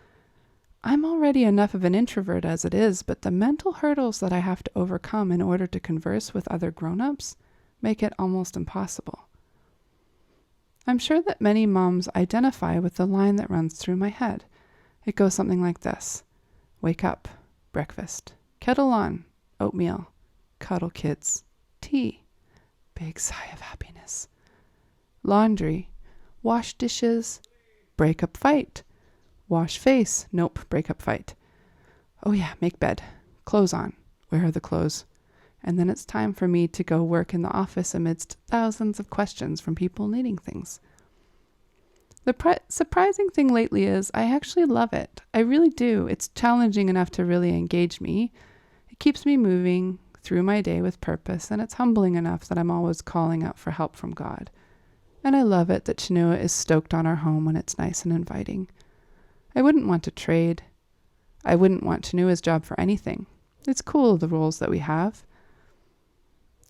[SPEAKER 1] I'm already enough of an introvert as it is, but the mental hurdles that I have to overcome in order to converse with other grown-ups make it almost impossible. I'm sure that many moms identify with the line that runs through my head. It goes something like this: wake up, breakfast, kettle on, oatmeal, cuddle kids, tea, big sigh of happiness, laundry, wash dishes, break up fight, Wash face. Nope, breakup fight. Oh yeah, make bed. Clothes on. Where are the clothes? And then it's time for me to go work in the office amidst thousands of questions from people needing things. The surprising thing lately is I actually love it. I really do. It's challenging enough to really engage me. It keeps me moving through my day with purpose, and it's humbling enough that I'm always calling out for help from God. And I love it that Chinua is stoked on our home when it's nice and inviting. I wouldn't want to trade. I wouldn't want Chinua's job for anything. It's cool, the roles that we have.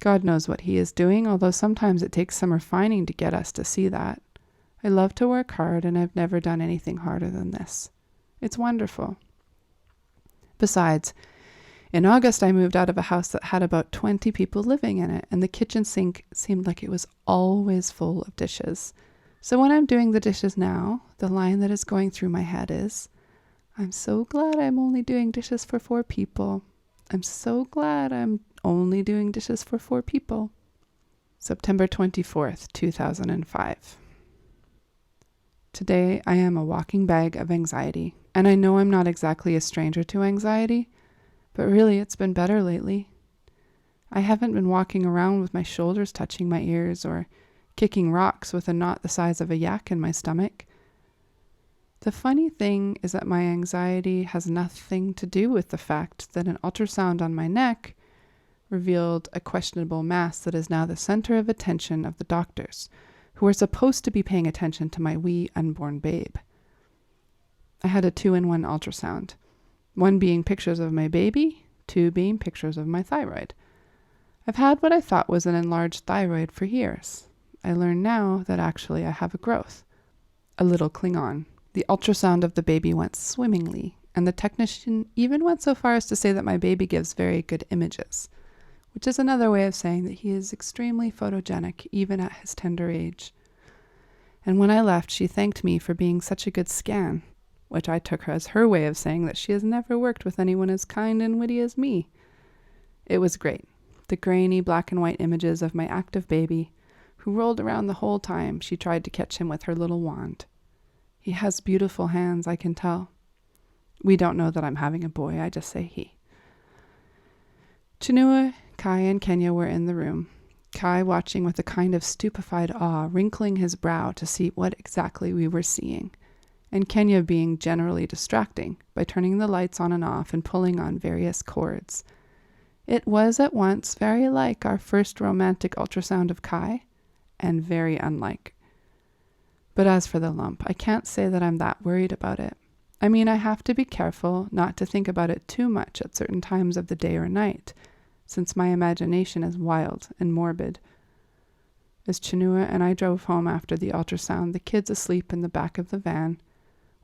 [SPEAKER 1] God knows what he is doing, although sometimes it takes some refining to get us to see that. I love to work hard, and I've never done anything harder than this. It's wonderful. Besides, in August I moved out of a house that had about 20 people living in it, and the kitchen sink seemed like it was always full of dishes. So when I'm doing the dishes now, the line that is going through my head is, I'm so glad I'm only doing dishes for 4 people. I'm so glad I'm only doing dishes for 4 people. September 24th, 2005. Today I am a walking bag of anxiety, and I know I'm not exactly a stranger to anxiety, but really it's been better lately. I haven't been walking around with my shoulders touching my ears or kicking rocks with a knot the size of a yak in my stomach. The funny thing is that my anxiety has nothing to do with the fact that an ultrasound on my neck revealed a questionable mass that is now the center of attention of the doctors, who are supposed to be paying attention to my wee unborn babe. I had a 2-in-1 ultrasound, 1 being pictures of my baby, 2 being pictures of my thyroid. I've had what I thought was an enlarged thyroid for years. I learn now that actually I have a growth, a little Klingon. The ultrasound of the baby went swimmingly, and the technician even went so far as to say that my baby gives very good images, which is another way of saying that he is extremely photogenic even at his tender age. And when I left, she thanked me for being such a good scan, which I took as her way of saying that she has never worked with anyone as kind and witty as me. It was great. The grainy black and white images of my active baby, who rolled around the whole time she tried to catch him with her little wand. He has beautiful hands, I can tell. We don't know that I'm having a boy, I just say he. Chinua, Kai, and Kenya were in the room, Kai watching with a kind of stupefied awe, wrinkling his brow to see what exactly we were seeing, and Kenya being generally distracting by turning the lights on and off and pulling on various cords. It was at once very like our first romantic ultrasound of Kai, and very unlike. But as for the lump, I can't say that I'm that worried about it. I mean, I have to be careful not to think about it too much at certain times of the day or night, since my imagination is wild and morbid. As Chinua and I drove home after the ultrasound, the kids asleep in the back of the van,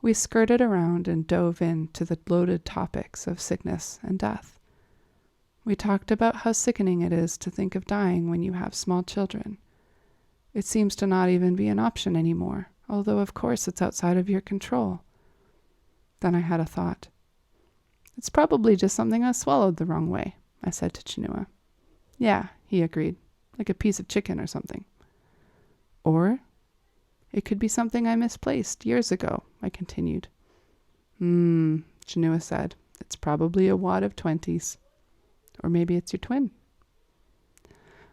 [SPEAKER 1] we skirted around and dove into the loaded topics of sickness and death. We talked about how sickening it is to think of dying when you have small children. It seems to not even be an option anymore, although of course it's outside of your control. Then I had a thought. It's probably just something I swallowed the wrong way, I said to Chinua. Yeah, he agreed, like a piece of chicken or something. Or it could be something I misplaced years ago, I continued. Chinua said. It's probably a wad of 20s. Or maybe it's your twin.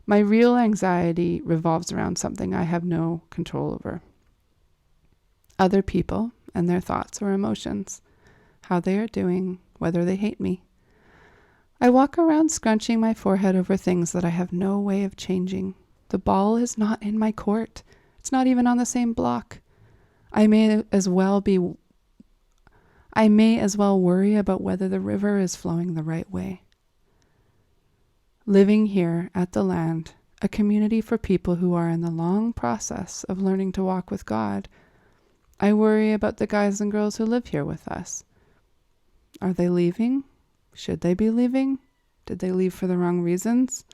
[SPEAKER 1] My real anxiety revolves around something I have no control over. Other people and their thoughts or emotions, how they are doing, whether they hate me. I walk around scrunching my forehead over things that I have no way of changing. The ball is not in my court. It's not even on the same block. I may as well worry about whether the river is flowing the right way. Living here at the land, a community for people who are in the long process of learning to walk with God, I worry about the guys and girls who live here with us. Are they leaving? Should they be leaving? Did they leave for the wrong reasons?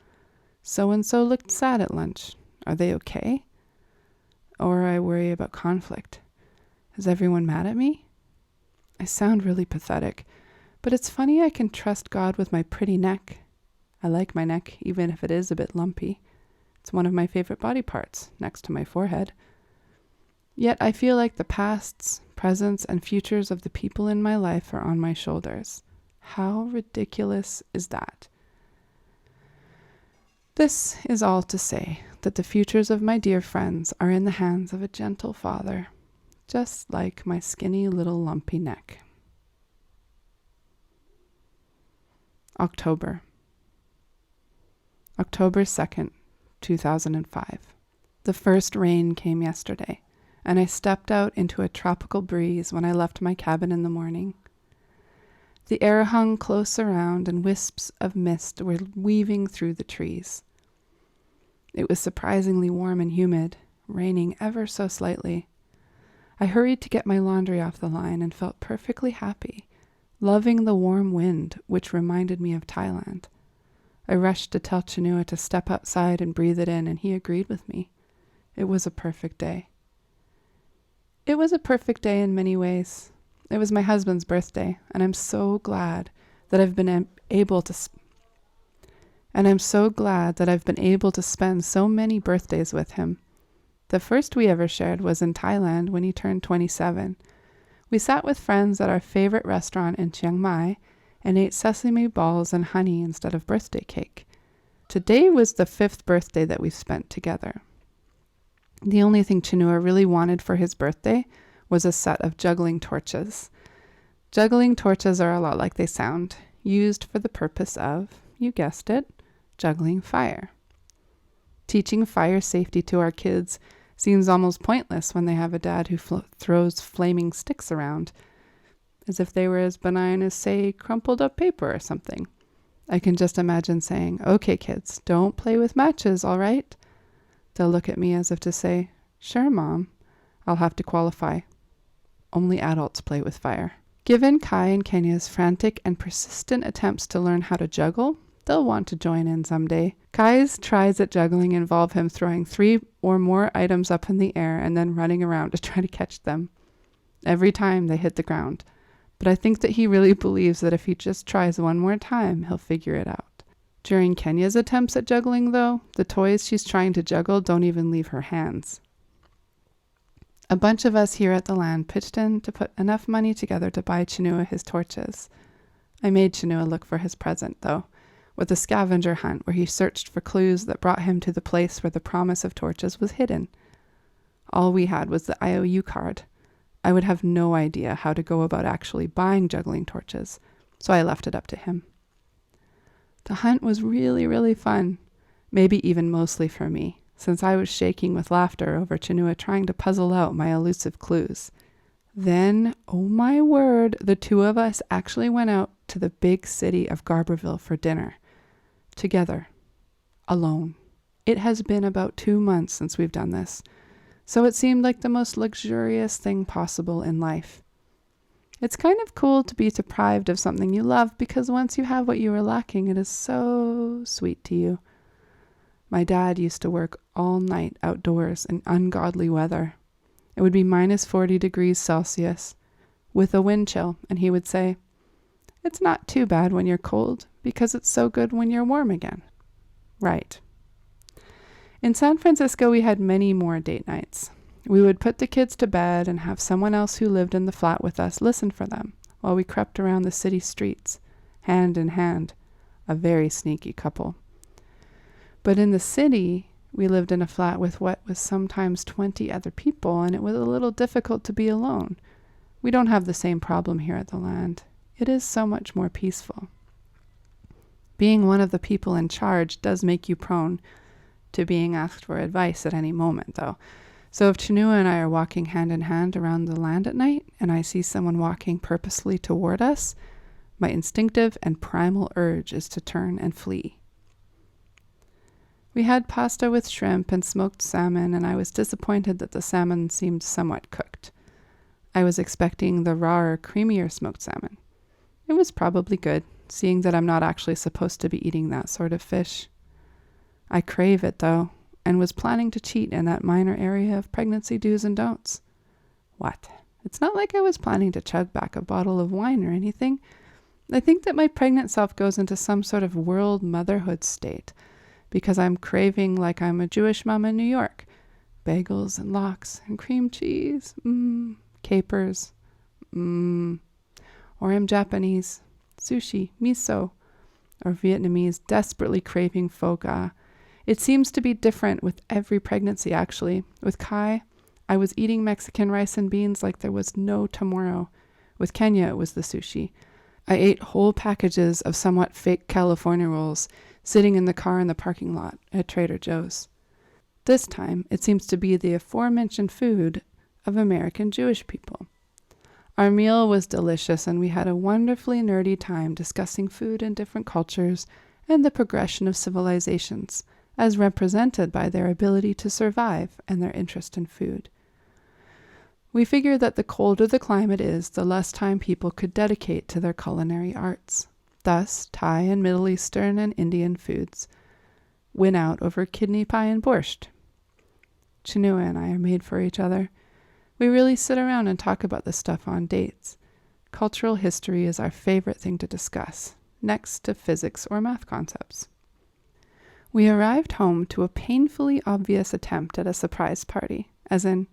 [SPEAKER 1] So-and-so looked sad at lunch. Are they okay? Or I worry about conflict. Is everyone mad at me? I sound really pathetic, but it's funny I can trust God with my pretty neck. I like my neck, even if it is a bit lumpy. It's one of my favorite body parts, next to my forehead. Yet I feel like the pasts, presents and futures of the people in my life are on my shoulders. How ridiculous is that? This is all to say that the futures of my dear friends are in the hands of a gentle Father, just like my skinny little lumpy neck. October 2nd, 2005. The first rain came yesterday, and I stepped out into a tropical breeze when I left my cabin in the morning. The air hung close around, and wisps of mist were weaving through the trees. It was surprisingly warm and humid, raining ever so slightly. I hurried to get my laundry off the line and felt perfectly happy, loving the warm wind, which reminded me of Thailand. I rushed to tell Chinua to step outside and breathe it in, and he agreed with me. It was a perfect day. It was a perfect day in many ways. It was my husband's birthday, and I'm so glad that I've been able to spend so many birthdays with him. The first we ever shared was in Thailand when he turned 27. We sat with friends at our favorite restaurant in Chiang Mai and ate sesame balls and honey instead of birthday cake. Today was the 5th birthday that we've spent together. The only thing Chinua really wanted for his birthday was a set of juggling torches. Juggling torches are a lot like they sound, used for the purpose of, you guessed it, juggling fire. Teaching fire safety to our kids seems almost pointless when they have a dad who throws flaming sticks around, as if they were as benign as, say, crumpled up paper or something. I can just imagine saying, "Okay, kids, don't play with matches, all right?" They'll look at me as if to say, "Sure, Mom." I'll have to qualify. Only adults play with fire. Given Kai and Kenya's frantic and persistent attempts to learn how to juggle, they'll want to join in someday. Kai's tries at juggling involve him throwing 3 or more items up in the air and then running around to try to catch them. Every time they hit the ground. But I think that he really believes that if he just tries one more time, he'll figure it out. During Kenya's attempts at juggling, though, the toys she's trying to juggle don't even leave her hands. A bunch of us here at the land pitched in to put enough money together to buy Chinua his torches. I made Chinua look for his present, though, with a scavenger hunt where he searched for clues that brought him to the place where the promise of torches was hidden. All we had was the IOU card. I would have no idea how to go about actually buying juggling torches, so I left it up to him. The hunt was really, really fun, maybe even mostly for me, since I was shaking with laughter over Chinua trying to puzzle out my elusive clues. Then, oh my word, the 2 of us actually went out to the big city of Garberville for dinner. Together. Alone. It has been about 2 months since we've done this, so it seemed like the most luxurious thing possible in life. It's kind of cool to be deprived of something you love because once you have what you were lacking, it is so sweet to you. My dad used to work all night outdoors in ungodly weather. It would be minus 40 degrees Celsius with a wind chill, and he would say, "It's not too bad when you're cold because it's so good when you're warm again." Right. In San Francisco, we had many more date nights. We would put the kids to bed and have someone else who lived in the flat with us listen for them while we crept around the city streets, hand in hand, a very sneaky couple. But in the city, we lived in a flat with what was sometimes 20 other people, and it was a little difficult to be alone. We don't have the same problem here at the land. It is so much more peaceful. Being one of the people in charge does make you prone to being asked for advice at any moment, though. So if Chinua and I are walking hand in hand around the land at night, and I see someone walking purposely toward us, my instinctive and primal urge is to turn and flee. We had pasta with shrimp and smoked salmon, and I was disappointed that the salmon seemed somewhat cooked. I was expecting the rawer, creamier smoked salmon. It was probably good, seeing that I'm not actually supposed to be eating that sort of fish. I crave it, though, and was planning to cheat in that minor area of pregnancy do's and don'ts. What? It's not like I was planning to chug back a bottle of wine or anything. I think that my pregnant self goes into some sort of world motherhood state, because I'm craving like I'm a Jewish mom in New York. Bagels and lox and cream cheese. capers. Or I'm Japanese, sushi, miso, or Vietnamese, desperately craving pho ga. It seems to be different with every pregnancy, actually. With Kai, I was eating Mexican rice and beans like there was no tomorrow. With Kenya, it was the sushi. I ate whole packages of somewhat fake California rolls sitting in the car in the parking lot at Trader Joe's. This time, it seems to be the aforementioned food of American Jewish people. Our meal was delicious, and we had a wonderfully nerdy time discussing food in different cultures and the progression of civilizations, as represented by their ability to survive and their interest in food. We figured that the colder the climate is, the less time people could dedicate to their culinary arts. Thus, Thai and Middle Eastern and Indian foods win out over kidney pie and borscht. Chinua and I are made for each other. We really sit around and talk about this stuff on dates. Cultural history is our favorite thing to discuss, next to physics or math concepts. We arrived home to a painfully obvious attempt at a surprise party, as in,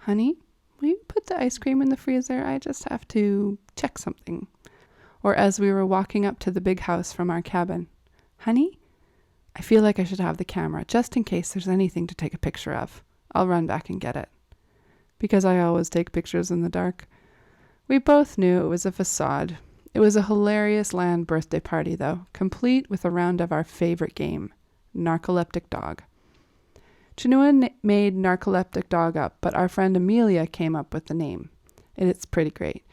[SPEAKER 1] "Honey, will you put the ice cream in the freezer? I just have to check something." Or as we were walking up to the big house from our cabin, "Honey, I feel like I should have the camera, just in case there's anything to take a picture of. I'll run back and get it." Because I always take pictures in the dark. We both knew it was a facade. It was a hilarious land birthday party, though, complete with a round of our favorite game, Narcoleptic Dog. Chinua made Narcoleptic Dog up, but our friend Amelia came up with the name. And it's pretty great.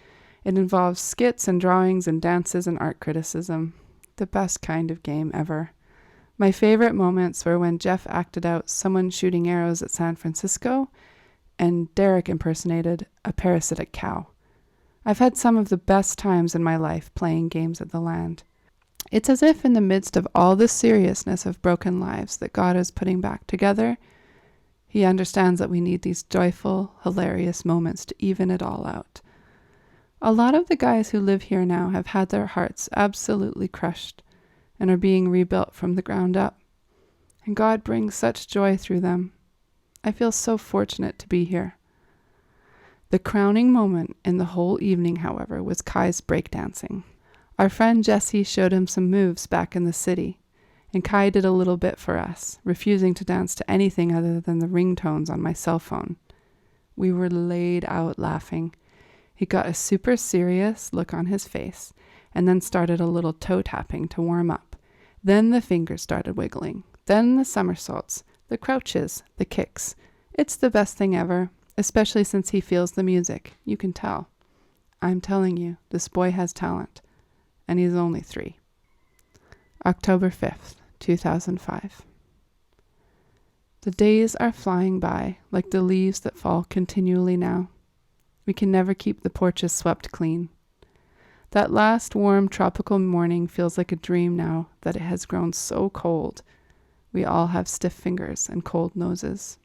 [SPEAKER 1] It involves skits and drawings and dances and art criticism. The best kind of game ever. My favorite moments were when Jeff acted out someone shooting arrows at San Francisco, and Derek impersonated a parasitic cow. I've had some of the best times in my life playing games at the land. It's as if in the midst of all the seriousness of broken lives that God is putting back together, He understands that we need these joyful, hilarious moments to even it all out. A lot of the guys who live here now have had their hearts absolutely crushed and are being rebuilt from the ground up. And God brings such joy through them. I feel so fortunate to be here. The crowning moment in the whole evening, however, was Kai's breakdancing. Our friend Jesse showed him some moves back in the city, and Kai did a little bit for us, refusing to dance to anything other than the ringtones on my cell phone. We were laid out laughing. He got a super serious look on his face, and then started a little toe tapping to warm up. Then the fingers started wiggling. Then the somersaults, the crouches, the kicks. It's the best thing ever, especially since he feels the music. You can tell. I'm telling you, this boy has talent. And he's only 3. October 5th, 2005. The days are flying by like the leaves that fall continually now. We can never keep the porches swept clean. That last warm tropical morning feels like a dream now that it has grown so cold. We all have stiff fingers and cold noses.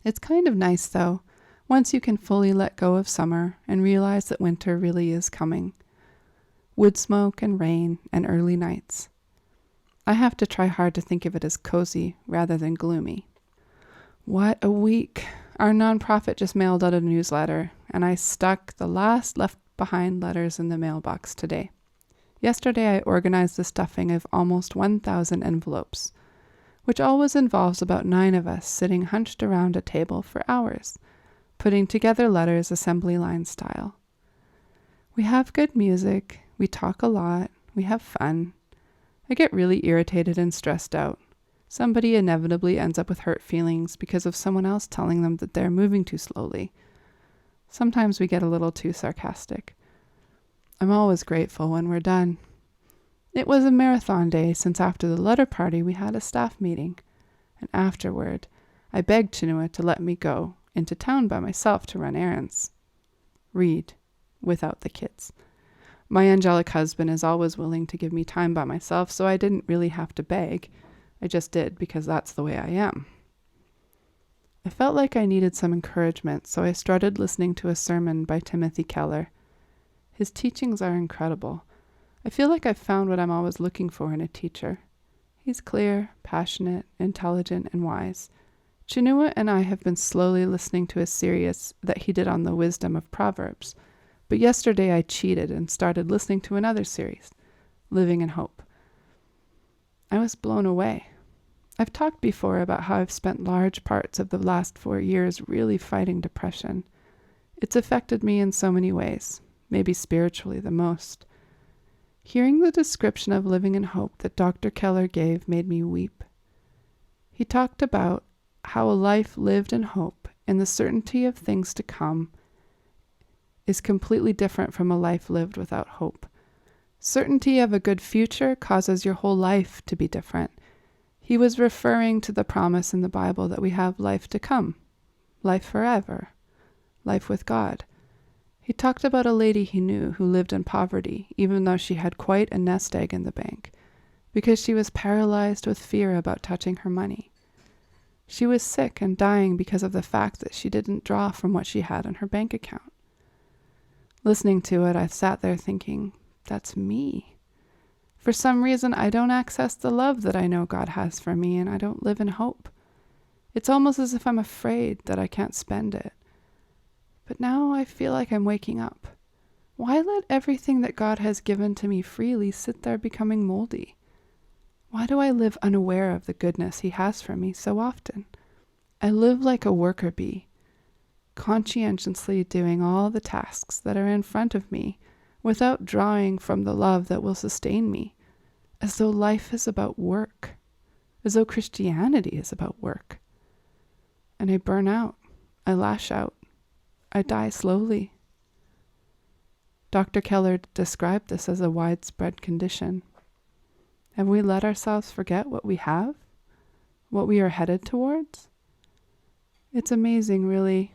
[SPEAKER 1] It's kind of nice, though, once you can fully let go of summer and realize that winter really is coming. Wood smoke and rain and early nights. I have to try hard to think of it as cozy rather than gloomy. What a week! Our nonprofit just mailed out a newsletter, and I stuck the last left behind letters in the mailbox today. Yesterday I organized the stuffing of almost 1,000 envelopes, which always involves about 9 of us sitting hunched around a table for hours, putting together letters assembly line style. We have good music, we talk a lot, we have fun. I get really irritated and stressed out. Somebody inevitably ends up with hurt feelings because of someone else telling them that they're moving too slowly. Sometimes we get a little too sarcastic. I'm always grateful when we're done. It was a marathon day since after the letter party we had a staff meeting, and afterward I begged Chinua to let me go into town by myself to run errands. Read, without the kids. My angelic husband is always willing to give me time by myself, so I didn't really have to beg. I just did because that's the way I am. I felt like I needed some encouragement, so I started listening to a sermon by Timothy Keller. His teachings are incredible. I feel like I've found what I'm always looking for in a teacher. He's clear, passionate, intelligent, and wise. Chinua and I have been slowly listening to a series that he did on the wisdom of Proverbs, but yesterday I cheated and started listening to another series, Living in Hope. I was blown away. I've talked before about how I've spent large parts of the last 4 years really fighting depression. It's affected me in so many ways, maybe spiritually the most. Hearing the description of living in hope that Dr. Keller gave made me weep. He talked about how a life lived in hope and the certainty of things to come is completely different from a life lived without hope. Certainty of a good future causes your whole life to be different. He was referring to the promise in the Bible that we have life to come, life forever, life with God. He talked about a lady he knew who lived in poverty, even though she had quite a nest egg in the bank, because she was paralyzed with fear about touching her money. She was sick and dying because of the fact that she didn't draw from what she had in her bank account. Listening to it, I sat there thinking, that's me. For some reason, I don't access the love that I know God has for me, and I don't live in hope. It's almost as if I'm afraid that I can't spend it. But now I feel like I'm waking up. Why let everything that God has given to me freely sit there becoming moldy? Why do I live unaware of the goodness he has for me so often? I live like a worker bee, conscientiously doing all the tasks that are in front of me without drawing from the love that will sustain me, as though life is about work, as though Christianity is about work. And I burn out, I lash out, I die slowly. Dr. Keller described this as a widespread condition. Have we let ourselves forget what we have? What we are headed towards? It's amazing, really,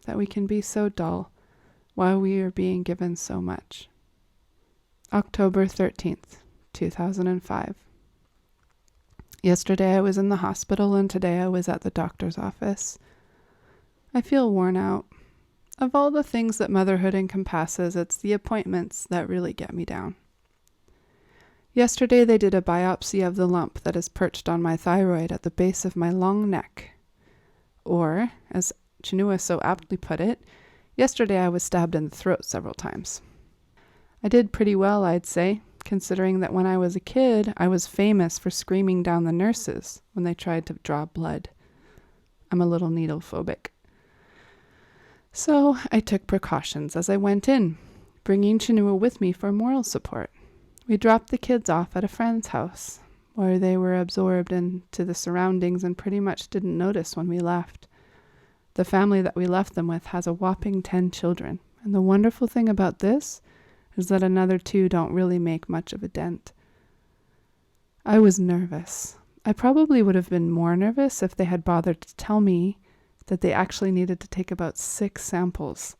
[SPEAKER 1] that we can be so dull while we are being given so much. October 13th, 2005. Yesterday I was in the hospital and today I was at the doctor's office. I feel worn out. Of all the things that motherhood encompasses, it's the appointments that really get me down. Yesterday they did a biopsy of the lump that is perched on my thyroid at the base of my long neck. Or, as Chinua so aptly put it, yesterday I was stabbed in the throat several times. I did pretty well, I'd say, considering that when I was a kid, I was famous for screaming down the nurses when they tried to draw blood. I'm a little needle phobic. So I took precautions as I went in, bringing Chinua with me for moral support. We dropped the kids off at a friend's house, where they were absorbed into the surroundings and pretty much didn't notice when we left. The family that we left them with has a whopping 10 children, and the wonderful thing about this is that another 2 don't really make much of a dent. I was nervous. I probably would have been more nervous if they had bothered to tell me that they actually needed to take about 6 samples.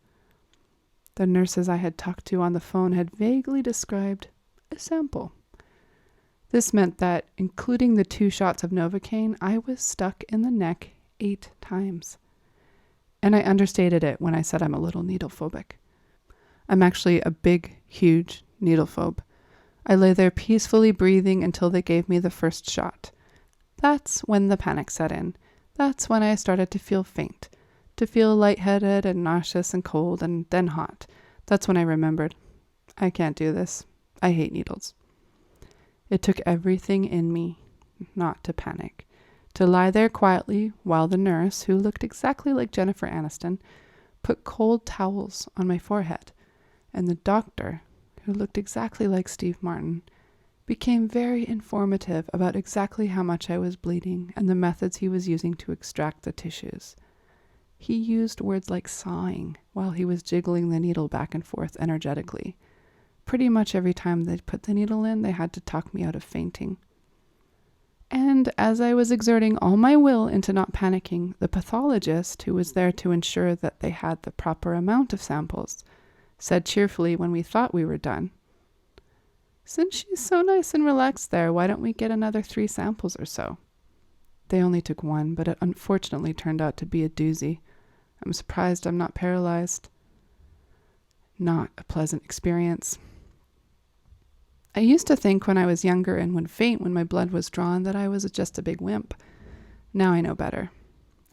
[SPEAKER 1] The nurses I had talked to on the phone had vaguely described a sample. This meant that, including the 2 shots of Novocaine, I was stuck in the neck 8 times. And I understated it when I said I'm a little needle phobic. I'm actually a big, huge needle phobe. I lay there peacefully breathing until they gave me the first shot. That's when the panic set in. That's when I started to feel faint, to feel lightheaded and nauseous and cold and then hot. That's when I remembered, I can't do this. I hate needles. It took everything in me not to panic, to lie there quietly while the nurse, who looked exactly like Jennifer Aniston, put cold towels on my forehead, and the doctor, who looked exactly like Steve Martin, became very informative about exactly how much I was bleeding and the methods he was using to extract the tissues. He used words like sawing while he was jiggling the needle back and forth energetically. Pretty much every time they'd put the needle in, they had to talk me out of fainting. And as I was exerting all my will into not panicking, the pathologist, who was there to ensure that they had the proper amount of samples, said cheerfully when we thought we were done, "Since she's so nice and relaxed there, why don't we get another 3 samples or so?" They only took 1, but it unfortunately turned out to be a doozy. I'm surprised I'm not paralyzed. Not a pleasant experience. I used to think when I was younger and would faint when my blood was drawn that I was just a big wimp. Now I know better.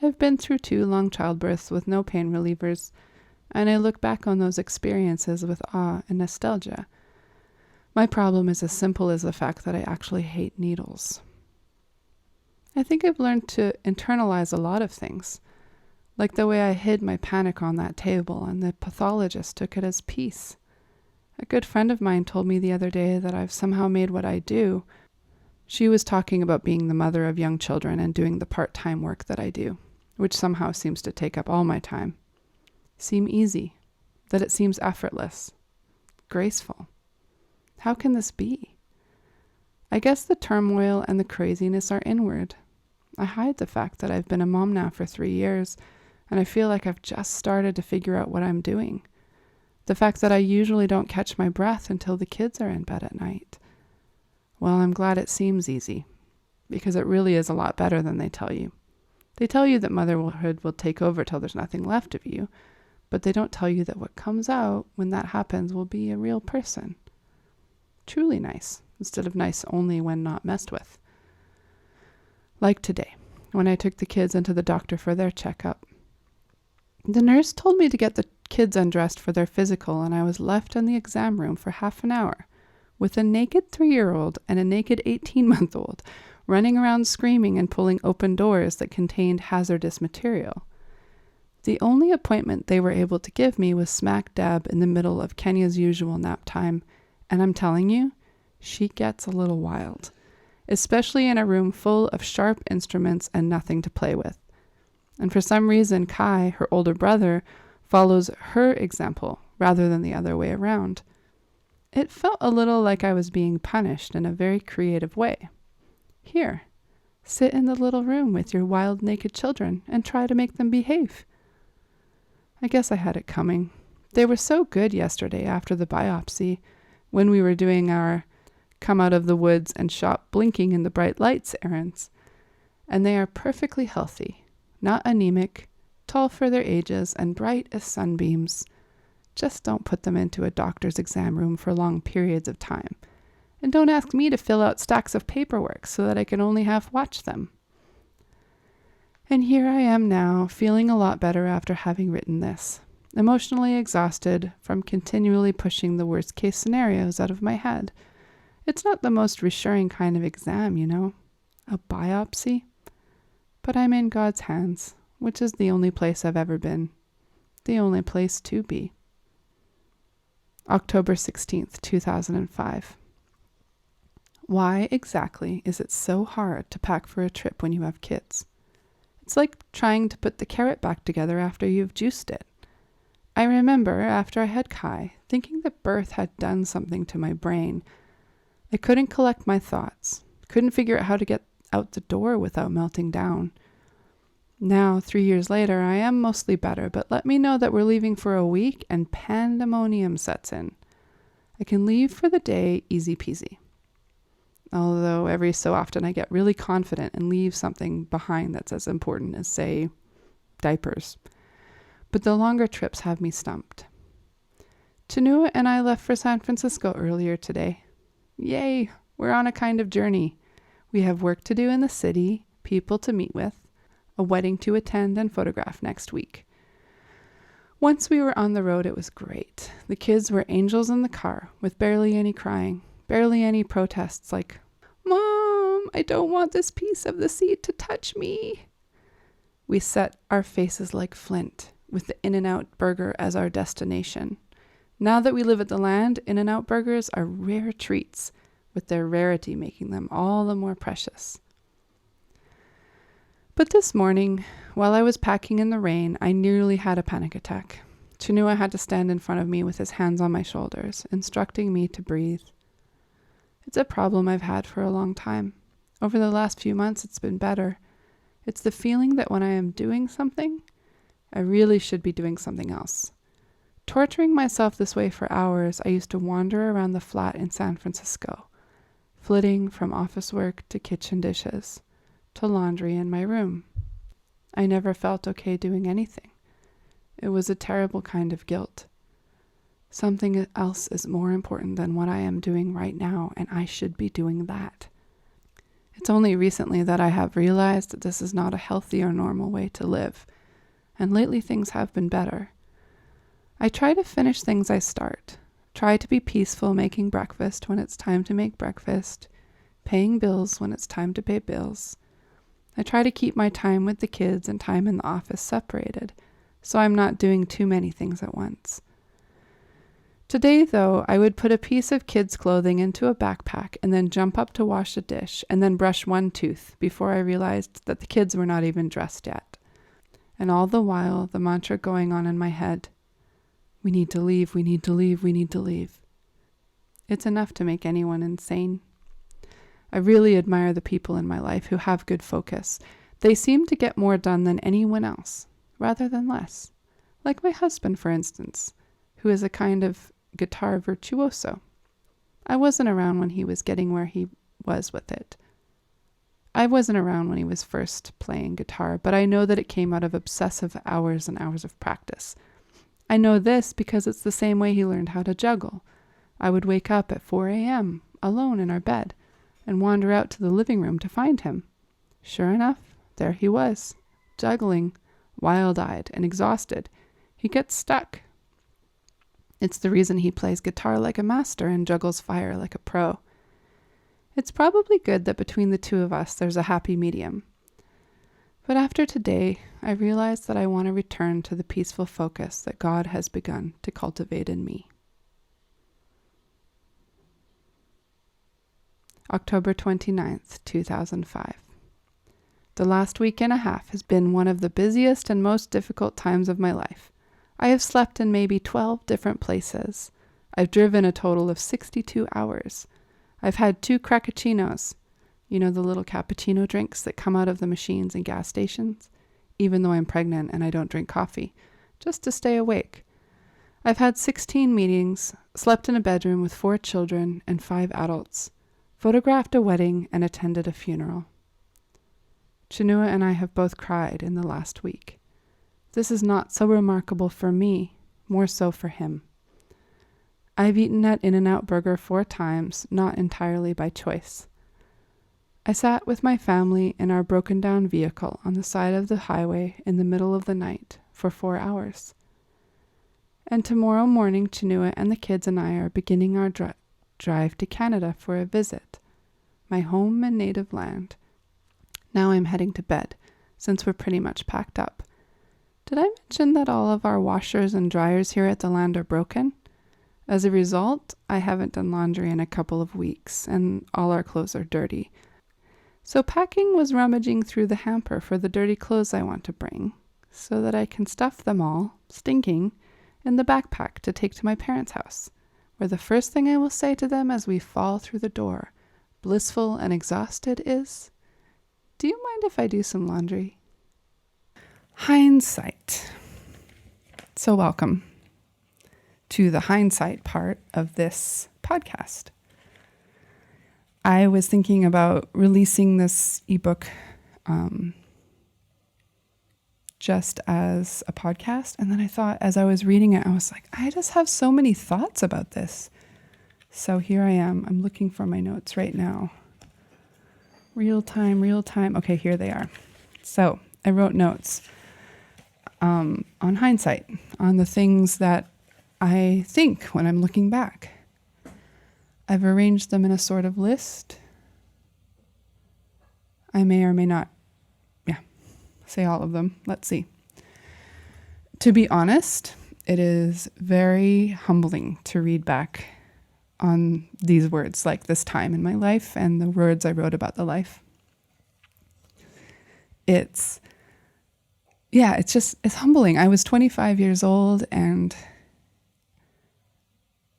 [SPEAKER 1] I've been through 2 long childbirths with no pain relievers, and I look back on those experiences with awe and nostalgia. My problem is as simple as the fact that I actually hate needles. I think I've learned to internalize a lot of things, like the way I hid my panic on that table and the pathologist took it as peace. A good friend of mine told me the other day that I've somehow made what I do. She was talking about being the mother of young children and doing the part-time work that I do, which somehow seems to take up all my time. Seem easy, that it seems effortless, graceful. How can this be? I guess the turmoil and the craziness are inward. I hide the fact that I've been a mom now for 3 years, and I feel like I've just started to figure out what I'm doing. The fact that I usually don't catch my breath until the kids are in bed at night. Well, I'm glad it seems easy, because it really is a lot better than they tell you. They tell you that motherhood will take over till there's nothing left of you, but they don't tell you that what comes out when that happens will be a real person. Truly nice, instead of nice only when not messed with. Like today, when I took the kids into the doctor for their checkup. The nurse told me to get the kids undressed for their physical, and I was left in the exam room for half an hour with a naked 3-year-old and a naked 18-month-old running around screaming and pulling open doors that contained hazardous material. The only appointment they were able to give me was smack dab in the middle of Kenya's usual nap time, and I'm telling you, she gets a little wild, especially in a room full of sharp instruments and nothing to play with. And for some reason, Kai, her older brother, follows her example rather than the other way around. It felt a little like I was being punished in a very creative way. Here, sit in the little room with your wild naked children and try to make them behave. I guess I had it coming. They were so good yesterday after the biopsy, when we were doing our come out of the woods and shop blinking in the bright lights errands. And they are perfectly healthy, not anemic, tall for their ages, and bright as sunbeams. Just don't put them into a doctor's exam room for long periods of time. And don't ask me to fill out stacks of paperwork so that I can only half watch them. And here I am now, feeling a lot better after having written this, emotionally exhausted from continually pushing the worst case scenarios out of my head. It's not the most reassuring kind of exam, you know, a biopsy. But I'm in God's hands, which is the only place I've ever been, the only place to be. October 16th, 2005. Why exactly is it so hard to pack for a trip when you have kids? It's like trying to put the carrot back together after you've juiced it. I remember, after I had Kai, thinking that birth had done something to my brain. I couldn't collect my thoughts, couldn't figure out how to get out the door without melting down. Now, 3 years later, I am mostly better, but let me know that we're leaving for a week and pandemonium sets in. I can leave for the day easy peasy. Although every so often I get really confident and leave something behind that's as important as, say, diapers. But the longer trips have me stumped. Chanua and I left for San Francisco earlier today. Yay, we're on a kind of journey. We have work to do in the city, people to meet with, a wedding to attend and photograph next week. Once we were on the road, it was great. The kids were angels in the car, with barely any crying, barely any protests like, "Mom, I don't want this piece of the seat to touch me." We set our faces like flint, with the In-N-Out burger as our destination. Now that we live at the land, In-N-Out burgers are rare treats, with their rarity making them all the more precious. But this morning, while I was packing in the rain, I nearly had a panic attack. Chanua had to stand in front of me with his hands on my shoulders, instructing me to breathe. It's a problem I've had for a long time. Over the last few months, it's been better. It's the feeling that when I am doing something, I really should be doing something else. Torturing myself this way for hours, I used to wander around the flat in San Francisco, flitting from office work to kitchen dishes, to laundry in my room. I never felt okay doing anything. It was a terrible kind of guilt. Something else is more important than what I am doing right now, and I should be doing that. It's only recently that I have realized that this is not a healthy or normal way to live, and lately things have been better. I try to finish things I start, try to be peaceful making breakfast when it's time to make breakfast, paying bills when it's time to pay bills. I try to keep my time with the kids and time in the office separated, so I'm not doing too many things at once. Today, though, I would put a piece of kids' clothing into a backpack and then jump up to wash a dish and then brush one tooth before I realized that the kids were not even dressed yet. And all the while, the mantra going on in my head, we need to leave, we need to leave, we need to leave. It's enough to make anyone insane. I really admire the people in my life who have good focus. They seem to get more done than anyone else, rather than less. Like my husband, for instance, who is a kind of guitar virtuoso. I wasn't around when he was getting where he was with it. I wasn't around when he was first playing guitar, but I know that it came out of obsessive hours and hours of practice. I know this because it's the same way he learned how to juggle. I would wake up at 4 a.m. alone in our bed and wander out to the living room to find him. Sure enough, there he was, juggling, wild-eyed and exhausted. He gets stuck. It's the reason he plays guitar like a master and juggles fire like a pro. It's probably good that between the two of us there's a happy medium. But after today, I realize that I want to return to the peaceful focus that God has begun to cultivate in me. October 29th, 2005. The last week and a half has been one of the busiest and most difficult times of my life. I have slept in maybe 12 different places. I've driven a total of 62 hours. I've had 2 craccacinos, the little cappuccino drinks that come out of the machines in gas stations, even though I'm pregnant and I don't drink coffee, just to stay awake. I've had 16 meetings, slept in a bedroom with 4 children and 5 adults, photographed a wedding and attended a funeral. Chinua and I have both cried in the last week. This is not so remarkable for me, more so for him. I've eaten at In-N-Out Burger 4 times, not entirely by choice. I sat with my family in our broken-down vehicle on the side of the highway in the middle of the night for 4 hours. And tomorrow morning, Chinua and the kids and I are beginning our drive to Canada for a visit, my home and native land. Now I'm heading to bed, since we're pretty much packed up. Did I mention that all of our washers and dryers here at the land are broken? As a result, I haven't done laundry in a couple of weeks, and all our clothes are dirty. So packing was rummaging through the hamper for the dirty clothes I want to bring, so that I can stuff them all, stinking, in the backpack to take to my parents' house, where the first thing I will say to them as we fall through the door, blissful and exhausted, is, "Do you mind if I do some laundry?" Hindsight. So welcome to the hindsight part of this podcast. I was thinking about releasing this ebook just as a podcast, and then I thought, as I was reading it, I was like, I just have so many thoughts about this. So here I am. I'm looking for my notes right now. Real time. Okay, here they are. So I wrote notes on hindsight, on the things that I think when I'm looking back. I've arranged them in a sort of list. I may or may not, say all of them. Let's see. To be honest, it is very humbling to read back on these words, like this time in my life and the words I wrote about the life. It's humbling. I was 25 years old and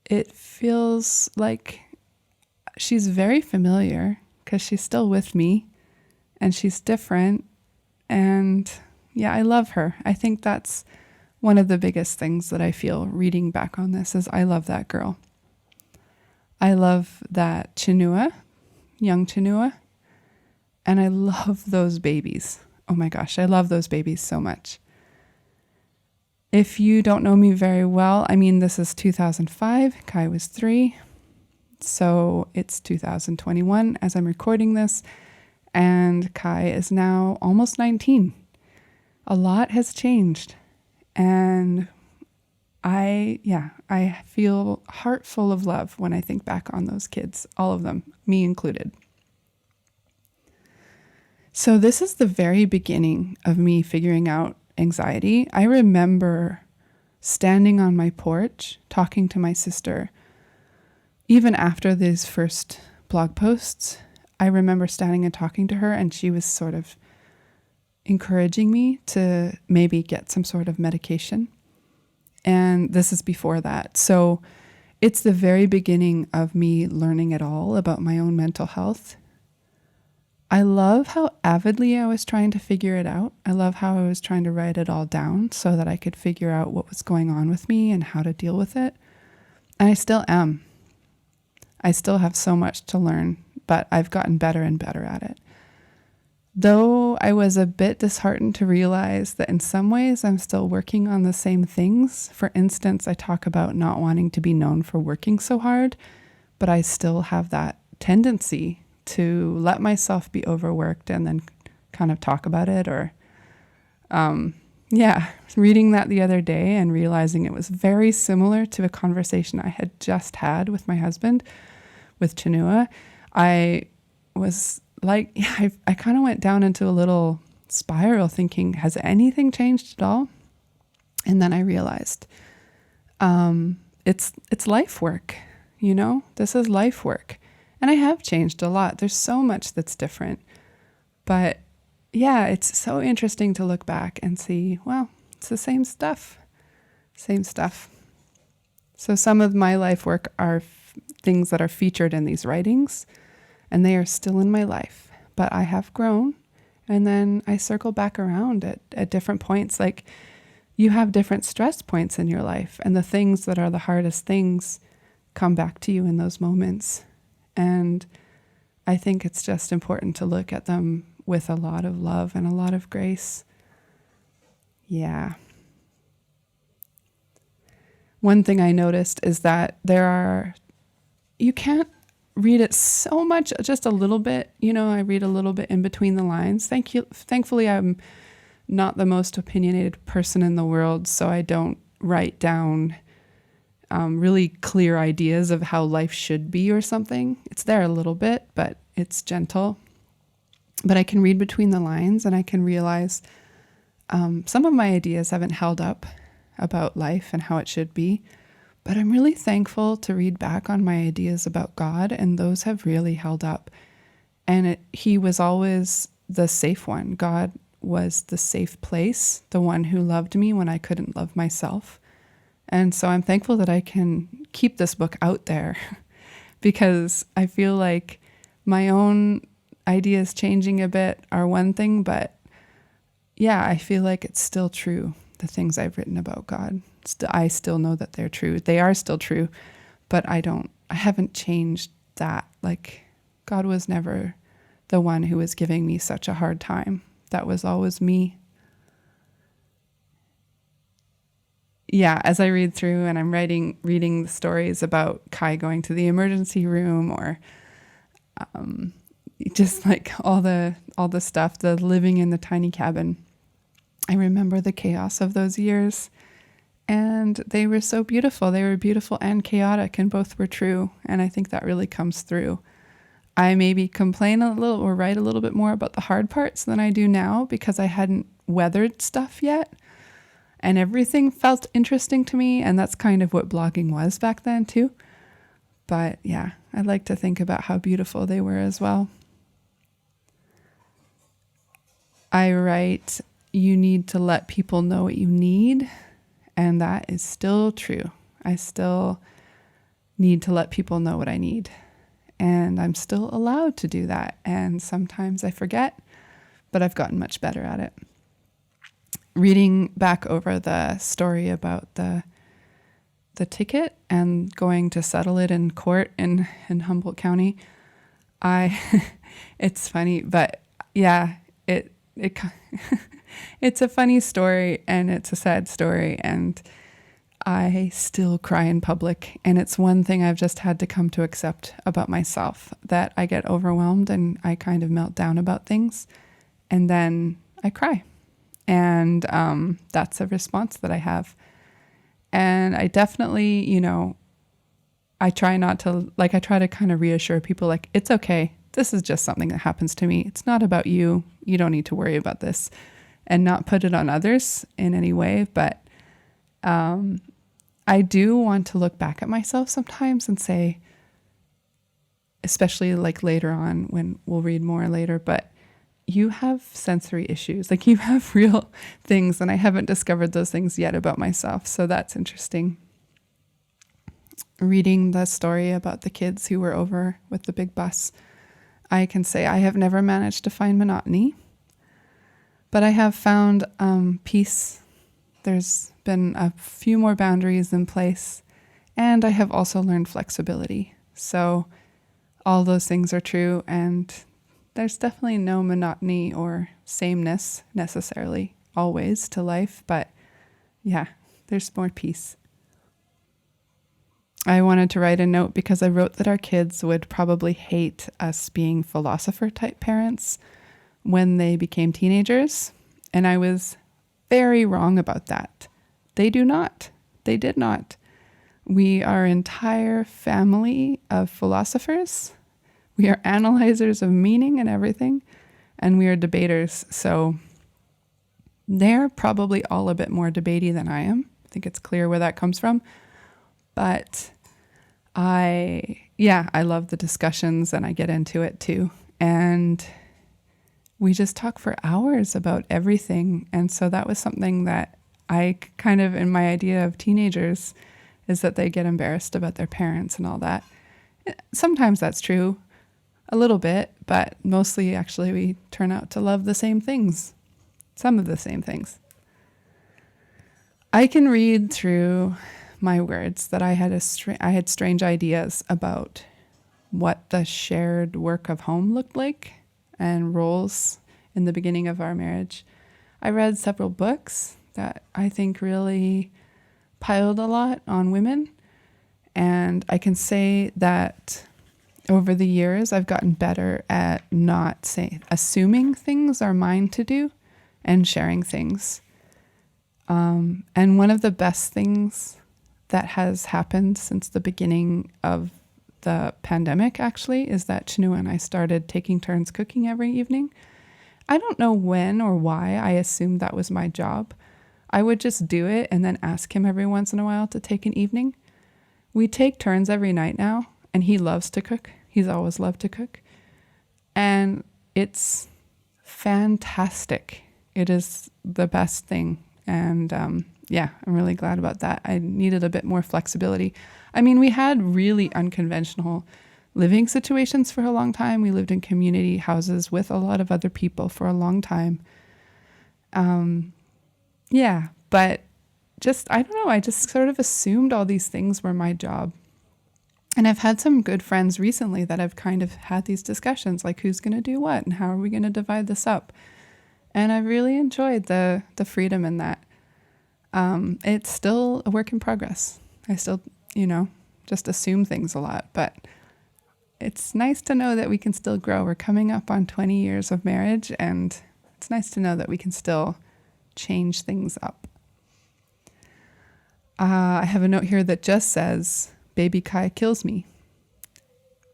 [SPEAKER 1] it feels like she's very familiar because she's still with me and she's different. And I love her. I think that's one of the biggest things that I feel reading back on this is I love that girl. I love that Chinua, young Chinua, and I love those babies. Oh my gosh, I love those babies so much. If you don't know me very well, this is 2005. Kai was 3. So it's 2021 as I'm recording this. and Kai is now almost 19. A lot has changed, and I feel heart full of love when I think back on those kids, all of them, me included. So this is the very beginning of me figuring out anxiety. I remember standing on my porch talking to my sister. Even after these first blog posts, I remember standing and talking to her, and she was sort of encouraging me to maybe get some sort of medication. And this is before that. So it's the very beginning of me learning it all about my own mental health. I love how avidly I was trying to figure it out. I love how I was trying to write it all down so that I could figure out what was going on with me and how to deal with it. And I still am. I still have so much to learn, but I've gotten better and better at it. Though I was a bit disheartened to realize that in some ways I'm still working on the same things. For instance, I talk about not wanting to be known for working so hard, but I still have that tendency to let myself be overworked and then kind of talk about it. Or, reading that the other day and realizing it was very similar to a conversation I had just had with my husband, with Chinua. I was like, I kind of went down into a little spiral thinking, has anything changed at all? And then I realized, it's life work, this is life work. And I have changed a lot. There's so much that's different. But yeah, it's so interesting to look back and see, well, it's the same stuff. Same stuff. So some of my life work are things that are featured in these writings, and they are still in my life. But I have grown, and then I circle back around at different points. Like, you have different stress points in your life, and the things that are the hardest things come back to you in those moments. And I think it's just important to look at them with a lot of love and a lot of grace. Yeah. One thing I noticed is that you can't read it so much, just a little bit. I read a little bit in between the lines. Thankfully, I'm not the most opinionated person in the world, so I don't write down really clear ideas of how life should be or something. It's there a little bit, but it's gentle. But I can read between the lines, and I can realize some of my ideas haven't held up about life and how it should be. But I'm really thankful to read back on my ideas about God, and those have really held up. And He was always the safe one. God was the safe place, the one who loved me when I couldn't love myself. And so I'm thankful that I can keep this book out there because I feel like my own ideas changing a bit are one thing, but yeah, I feel like it's still true. The things I've written about God, I still know that they're true. They are still true, but I haven't changed that. Like, God was never the one who was giving me such a hard time. That was always me. Yeah, as I read through and I'm reading the stories about Kai going to the emergency room, or just like all the stuff, the living in the tiny cabin, I remember the chaos of those years, and they were so beautiful. They were beautiful and chaotic, and both were true. And I think that really comes through. I maybe complain a little or write a little bit more about the hard parts than I do now because I hadn't weathered stuff yet. And everything felt interesting to me, and that's kind of what blogging was back then too. But yeah, I like to think about how beautiful they were as well. I write, you need to let people know what you need, and that is still true. I still need to let people know what I need, and I'm still allowed to do that. And sometimes I forget, but I've gotten much better at it. Reading back over the story about the ticket and going to settle it in court in Humboldt County, it's funny, but yeah, it's a funny story and it's a sad story. And I still cry in public. And it's one thing I've just had to come to accept about myself, that I get overwhelmed and I kind of melt down about things. And then I cry. And that's a response that I have. And I definitely, I try to kind of reassure people, like, it's okay. This is just something that happens to me. It's not about you. You don't need to worry about this, and not put it on others in any way. But I do want to look back at myself sometimes and say, especially like later on when we'll read more later, but you have sensory issues. Like, you have real things, and I haven't discovered those things yet about myself. So that's interesting. Reading the story about the kids who were over with the big bus, I can say I have never managed to find monotony, but I have found peace. There's been a few more boundaries in place, and I have also learned flexibility. So all those things are true, and there's definitely no monotony or sameness necessarily always to life, but yeah, there's more peace. I wanted to write a note because I wrote that our kids would probably hate us being philosopher type parents when they became teenagers. And I was very wrong about that. They do not. They did not. We are an entire family of philosophers. We are analyzers of meaning and everything. And we are debaters. So they're probably all a bit more debatey than I am. I think it's clear where that comes from. But I love the discussions, and I get into it too. And we just talk for hours about everything. And so that was something that I kind of, in my idea of teenagers, is that they get embarrassed about their parents and all that. Sometimes that's true, a little bit, but mostly actually we turn out to love the same things, some of the same things. I can read through my words that I had strange ideas about what the shared work of home looked like and roles in the beginning of our marriage. I read several books that I think really piled a lot on women, and I can say that over the years I've gotten better at not assuming things are mine to do and sharing things. And one of the best things that has happened since the beginning of the pandemic, actually, is that Chinua and I started taking turns cooking every evening. I don't know when or why I assumed that was my job. I would just do it and then ask him every once in a while to take an evening. We take turns every night now, and he loves to cook. He's always loved to cook. And it's fantastic. It is the best thing. And I'm really glad about that. I needed a bit more flexibility. I mean, we had really unconventional living situations for a long time. We lived in community houses with a lot of other people for a long time. But I don't know, I just sort of assumed all these things were my job. And I've had some good friends recently that have kind of had these discussions, like who's going to do what and how are we going to divide this up? And I really enjoyed the freedom in that. It's still a work in progress. I still, just assume things a lot, but it's nice to know that we can still grow. We're coming up on 20 years of marriage, and it's nice to know that we can still change things up. I have a note here that just says, Baby Kai kills me.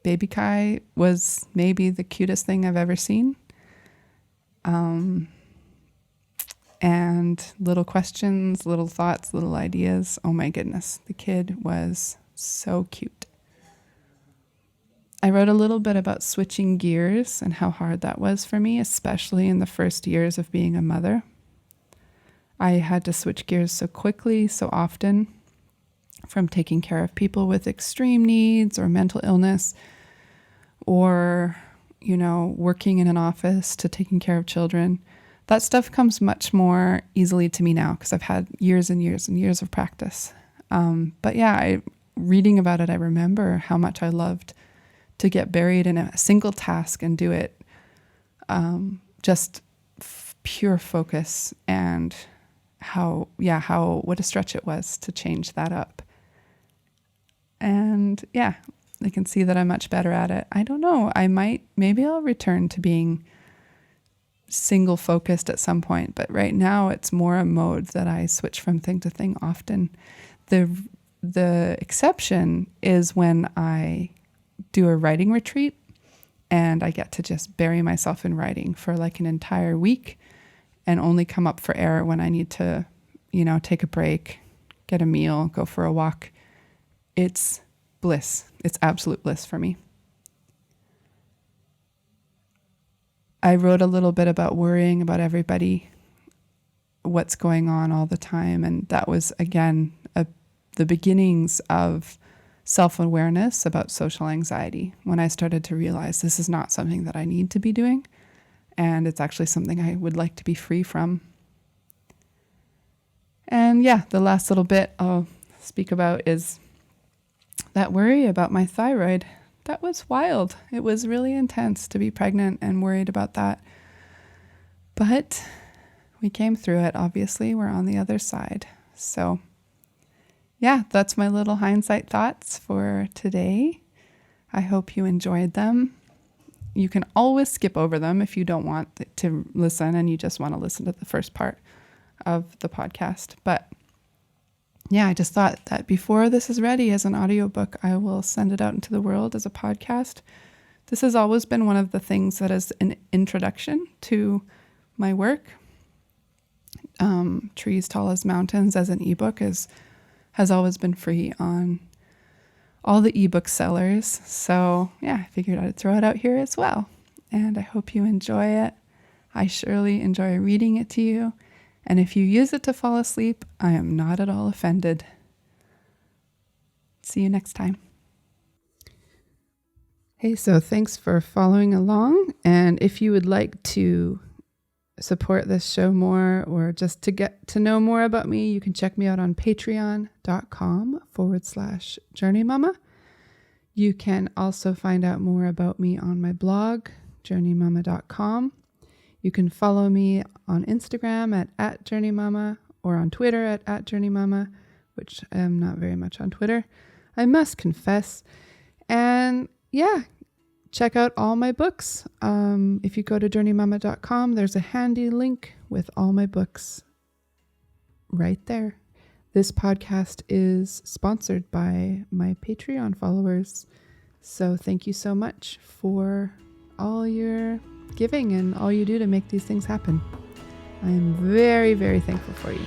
[SPEAKER 1] Baby Kai was maybe the cutest thing I've ever seen. And little questions, little thoughts, little ideas. Oh my goodness, the kid was so cute. I wrote a little bit about switching gears and how hard that was for me, especially in the first years of being a mother. I had to switch gears so quickly, so often, from taking care of people with extreme needs or mental illness, or, working in an office, to taking care of children. That stuff comes much more easily to me now because I've had years and years and years of practice. Reading about it, I remember how much I loved to get buried in a single task and do it pure focus and what a stretch it was to change that up. And yeah, I can see that I'm much better at it. I don't know. Maybe I'll return to being single focused at some point, but right now it's more a mode that I switch from thing to thing often. The exception is when I do a writing retreat and I get to just bury myself in writing for like an entire week and only come up for air when I need to, take a break, get a meal, go for a walk. It's bliss. It's absolute bliss for me. I wrote a little bit about worrying about everybody, what's going on all the time. And that was, again, the beginnings of self-awareness about social anxiety, when I started to realize this is not something that I need to be doing. And it's actually something I would like to be free from. And yeah, the last little bit I'll speak about is that worry about my thyroid. That was wild. It was really intense to be pregnant and worried about that. But we came through it, obviously. We're on the other side. So yeah, that's my little hindsight thoughts for today. I hope you enjoyed them. You can always skip over them if you don't want to listen and you just want to listen to the first part of the podcast. But yeah, I just thought that before this is ready as an audiobook, I will send it out into the world as a podcast. This has always been one of the things that is an introduction to my work. Trees Tall as Mountains as an ebook has always been free on all the ebook sellers. So yeah, I figured I'd throw it out here as well. And I hope you enjoy it. I surely enjoy reading it to you. And if you use it to fall asleep, I am not at all offended. See you next time. Hey, so thanks for following along. And if you would like to support this show more or just to get to know more about me, you can check me out on patreon.com/journeymama. You can also find out more about me on my blog, journeymama.com. You can follow me on Instagram at @journeymama or on Twitter at @journeymama, which I am not very much on Twitter, I must confess. And yeah, check out all my books. If you go to journeymama.com, there's a handy link with all my books right there. This podcast is sponsored by my Patreon followers. So thank you so much for all your giving and all you do to make these things happen. I am very, very thankful for you.